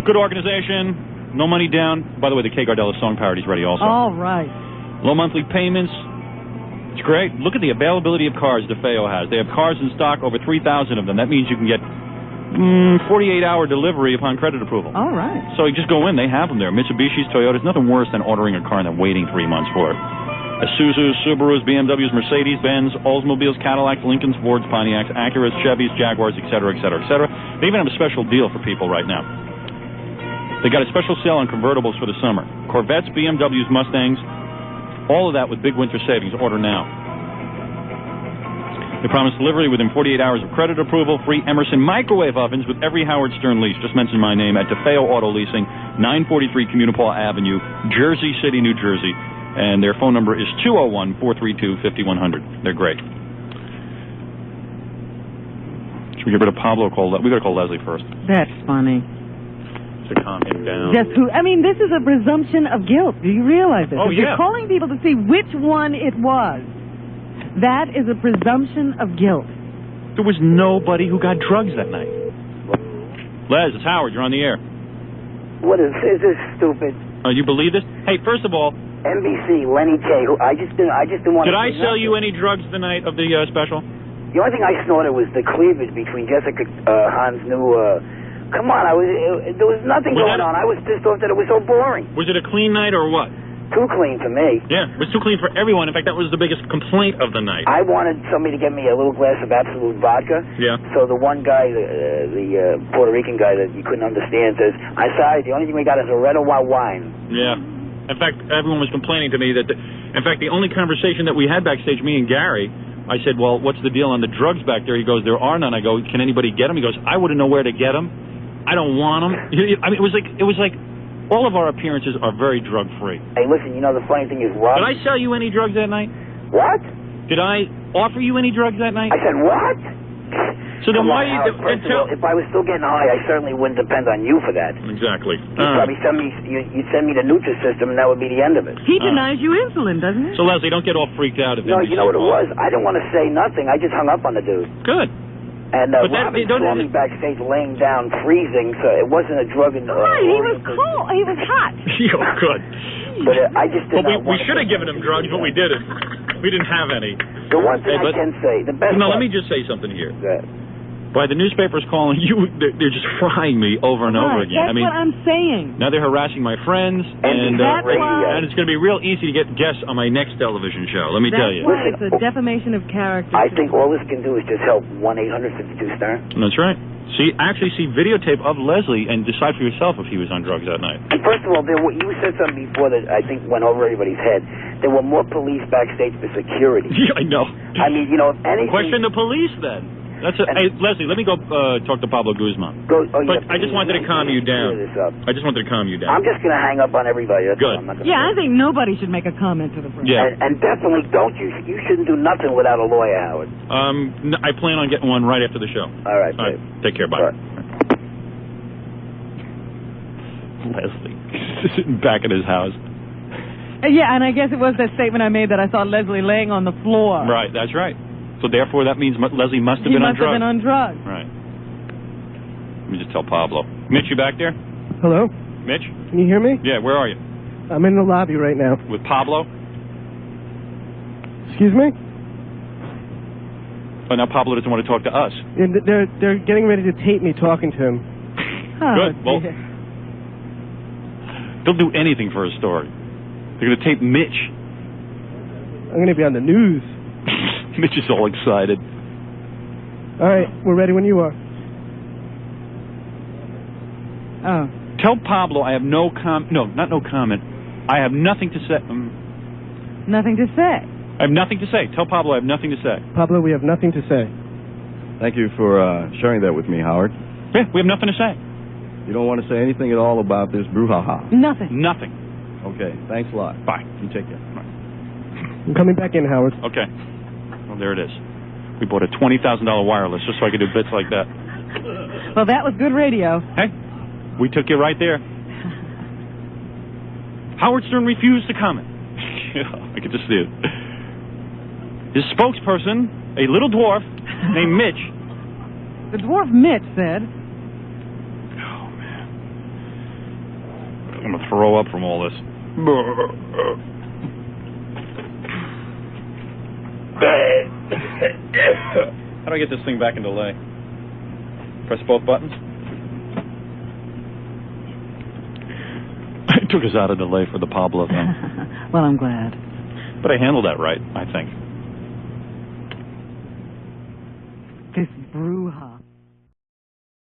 Good organization. No money down. By the way, the Kay Gardella song parody's ready also. All right. Low monthly payments. It's great. Look at the availability of cars DeFeo has. They have cars in stock, over 3,000 of them. That means you can get 48-hour delivery upon credit approval. All right. So you just go in. They have them there. Mitsubishis, Toyotas. Nothing worse than ordering a car and then waiting 3 months for it. Isuzus, Subarus, BMWs, Mercedes, Benz, Oldsmobiles, Cadillacs, Lincolns, Fords, Pontiacs, Acuras, Chevys, Jaguars, etc., etc., etc. They even have a special deal for people right now. They got a special sale on convertibles for the summer. Corvettes, BMWs, Mustangs, all of that with big winter savings. Order now. They promise delivery within 48 hours of credit approval, free Emerson microwave ovens with every Howard Stern lease. Just mention my name at DeFeo Auto Leasing, 943 Communipaw Avenue, Jersey City, New Jersey. And their phone number is 201-432-5100. They're great. Should we get rid of Pablo? We got to call Leslie first That's funny. to calm him down. This is a presumption of guilt. Do you realize this? Oh, If yeah. You're calling people to see which one it was. That is a presumption of guilt. There was nobody who got drugs that night. Les, it's Howard. You're on the air. What is this stupid? You believe this? Hey, first of all, NBC, Lenny K. Who I just didn't want. did I sell you any drugs the night of the special? The only thing I snorted was the cleavage between Jessica Hahn's new. Come on, there was nothing going on. I was pissed off that it was so boring. Was it a clean night or what? Too clean for me. Yeah, it was too clean for everyone. In fact, that was the biggest complaint of the night. I wanted somebody to get me a little glass of Absolute vodka. Yeah. So the one guy, the Puerto Rican guy that you couldn't understand, says, "I'm sorry, the only thing we got is a red or white wine." Yeah. In fact, everyone was complaining to me that, in fact, the only conversation that we had backstage, me and Gary, I said, well, what's the deal on the drugs back there? He goes, there are none. I go, can anybody get them? He goes, I wouldn't know where to get them. I don't want them. I mean, it was like all of our appearances are very drug-free. Hey, listen, you know the funny thing is what? Did I sell you any drugs that night? What? Did I offer you any drugs that night? I said, what? So then why Howard, you... first of all, if I was still getting high, I certainly wouldn't depend on you for that. Exactly. You'd probably send me, you'd send me the Nutrisystem, and that would be the end of it. He denies you insulin, doesn't he? So, Leslie, don't get all freaked out. No, you know what it was? I didn't want to say nothing. I just hung up on the dude. Good. And But that- Robin don't- saw me backstage laying down, freezing, so it wasn't a drug and... Right, he was cold. He was hot. Oh, good. But I just did Well, not we want should have given him drugs, but we didn't. We didn't have any. The one thing I can say, the best... No, let me just say something here. By the newspapers calling you, they're just frying me over and over again. That's what I'm saying. Now they're harassing my friends, and it's going to be real easy to get guests on my next television show. Let me tell you. That's why it's a defamation of character. I think all this can do is just help 1-800-52-STAR. That's right. Actually see videotape of Leslie and decide for yourself if he was on drugs that night. And first of all, you said something before that I think went over everybody's head. There were more police backstage for security. Yeah, I know. I mean, you know, if anything... Question the police, then. Hey, Leslie, let me go talk to Pablo Guzman. I just wanted to calm you down. I just wanted to calm you down. I'm just going to hang up on everybody. That's Good. I'm not I think nobody should make a comment to the press. Yeah. And definitely you shouldn't do nothing without a lawyer, Howard. I plan on getting one right after the show. All right. Take care. Bye. Leslie sitting back at his house. Yeah, and I guess it was that statement I made that I saw Leslie laying on the floor. Right, that's right. So therefore, that means Leslie must have been on drugs. He must have been on drugs. Right. Let me just tell Pablo. Mitch, you back there? Hello? Mitch? Can you hear me? Yeah, where are you? I'm in the lobby right now. With Pablo? Excuse me? Oh, now Pablo doesn't want to talk to us. And they're getting ready to tape me talking to him. Good. Well, they'll do anything for a story. They're going to tape Mitch. I'm going to be on the news. Mitch is all excited. All right, we're ready when you are. Oh. Tell Pablo I have no comment. I have nothing to say. Nothing to say. I have nothing to say. Tell Pablo I have nothing to say. Pablo, we have nothing to say. Thank you for sharing that with me, Howard. Yeah, we have nothing to say. You don't want to say anything at all about this brouhaha? Nothing. Nothing. Okay, thanks a lot. Bye. You take care. Bye. I'm coming back in, Howard. Okay. Well, there it is. We bought a $20,000 wireless just so I could do bits like that. Well, that was good radio. Hey, we took you right there. Howard Stern refused to comment. I could just see it. His spokesperson, a little dwarf named Mitch. The dwarf Mitch said. Oh, man. I'm going to throw up from all this. How do I get this thing back in delay? Press both buttons? It took us out of delay for the Pablo thing. Well, I'm glad. But I handled that right, I think. This brouhaha.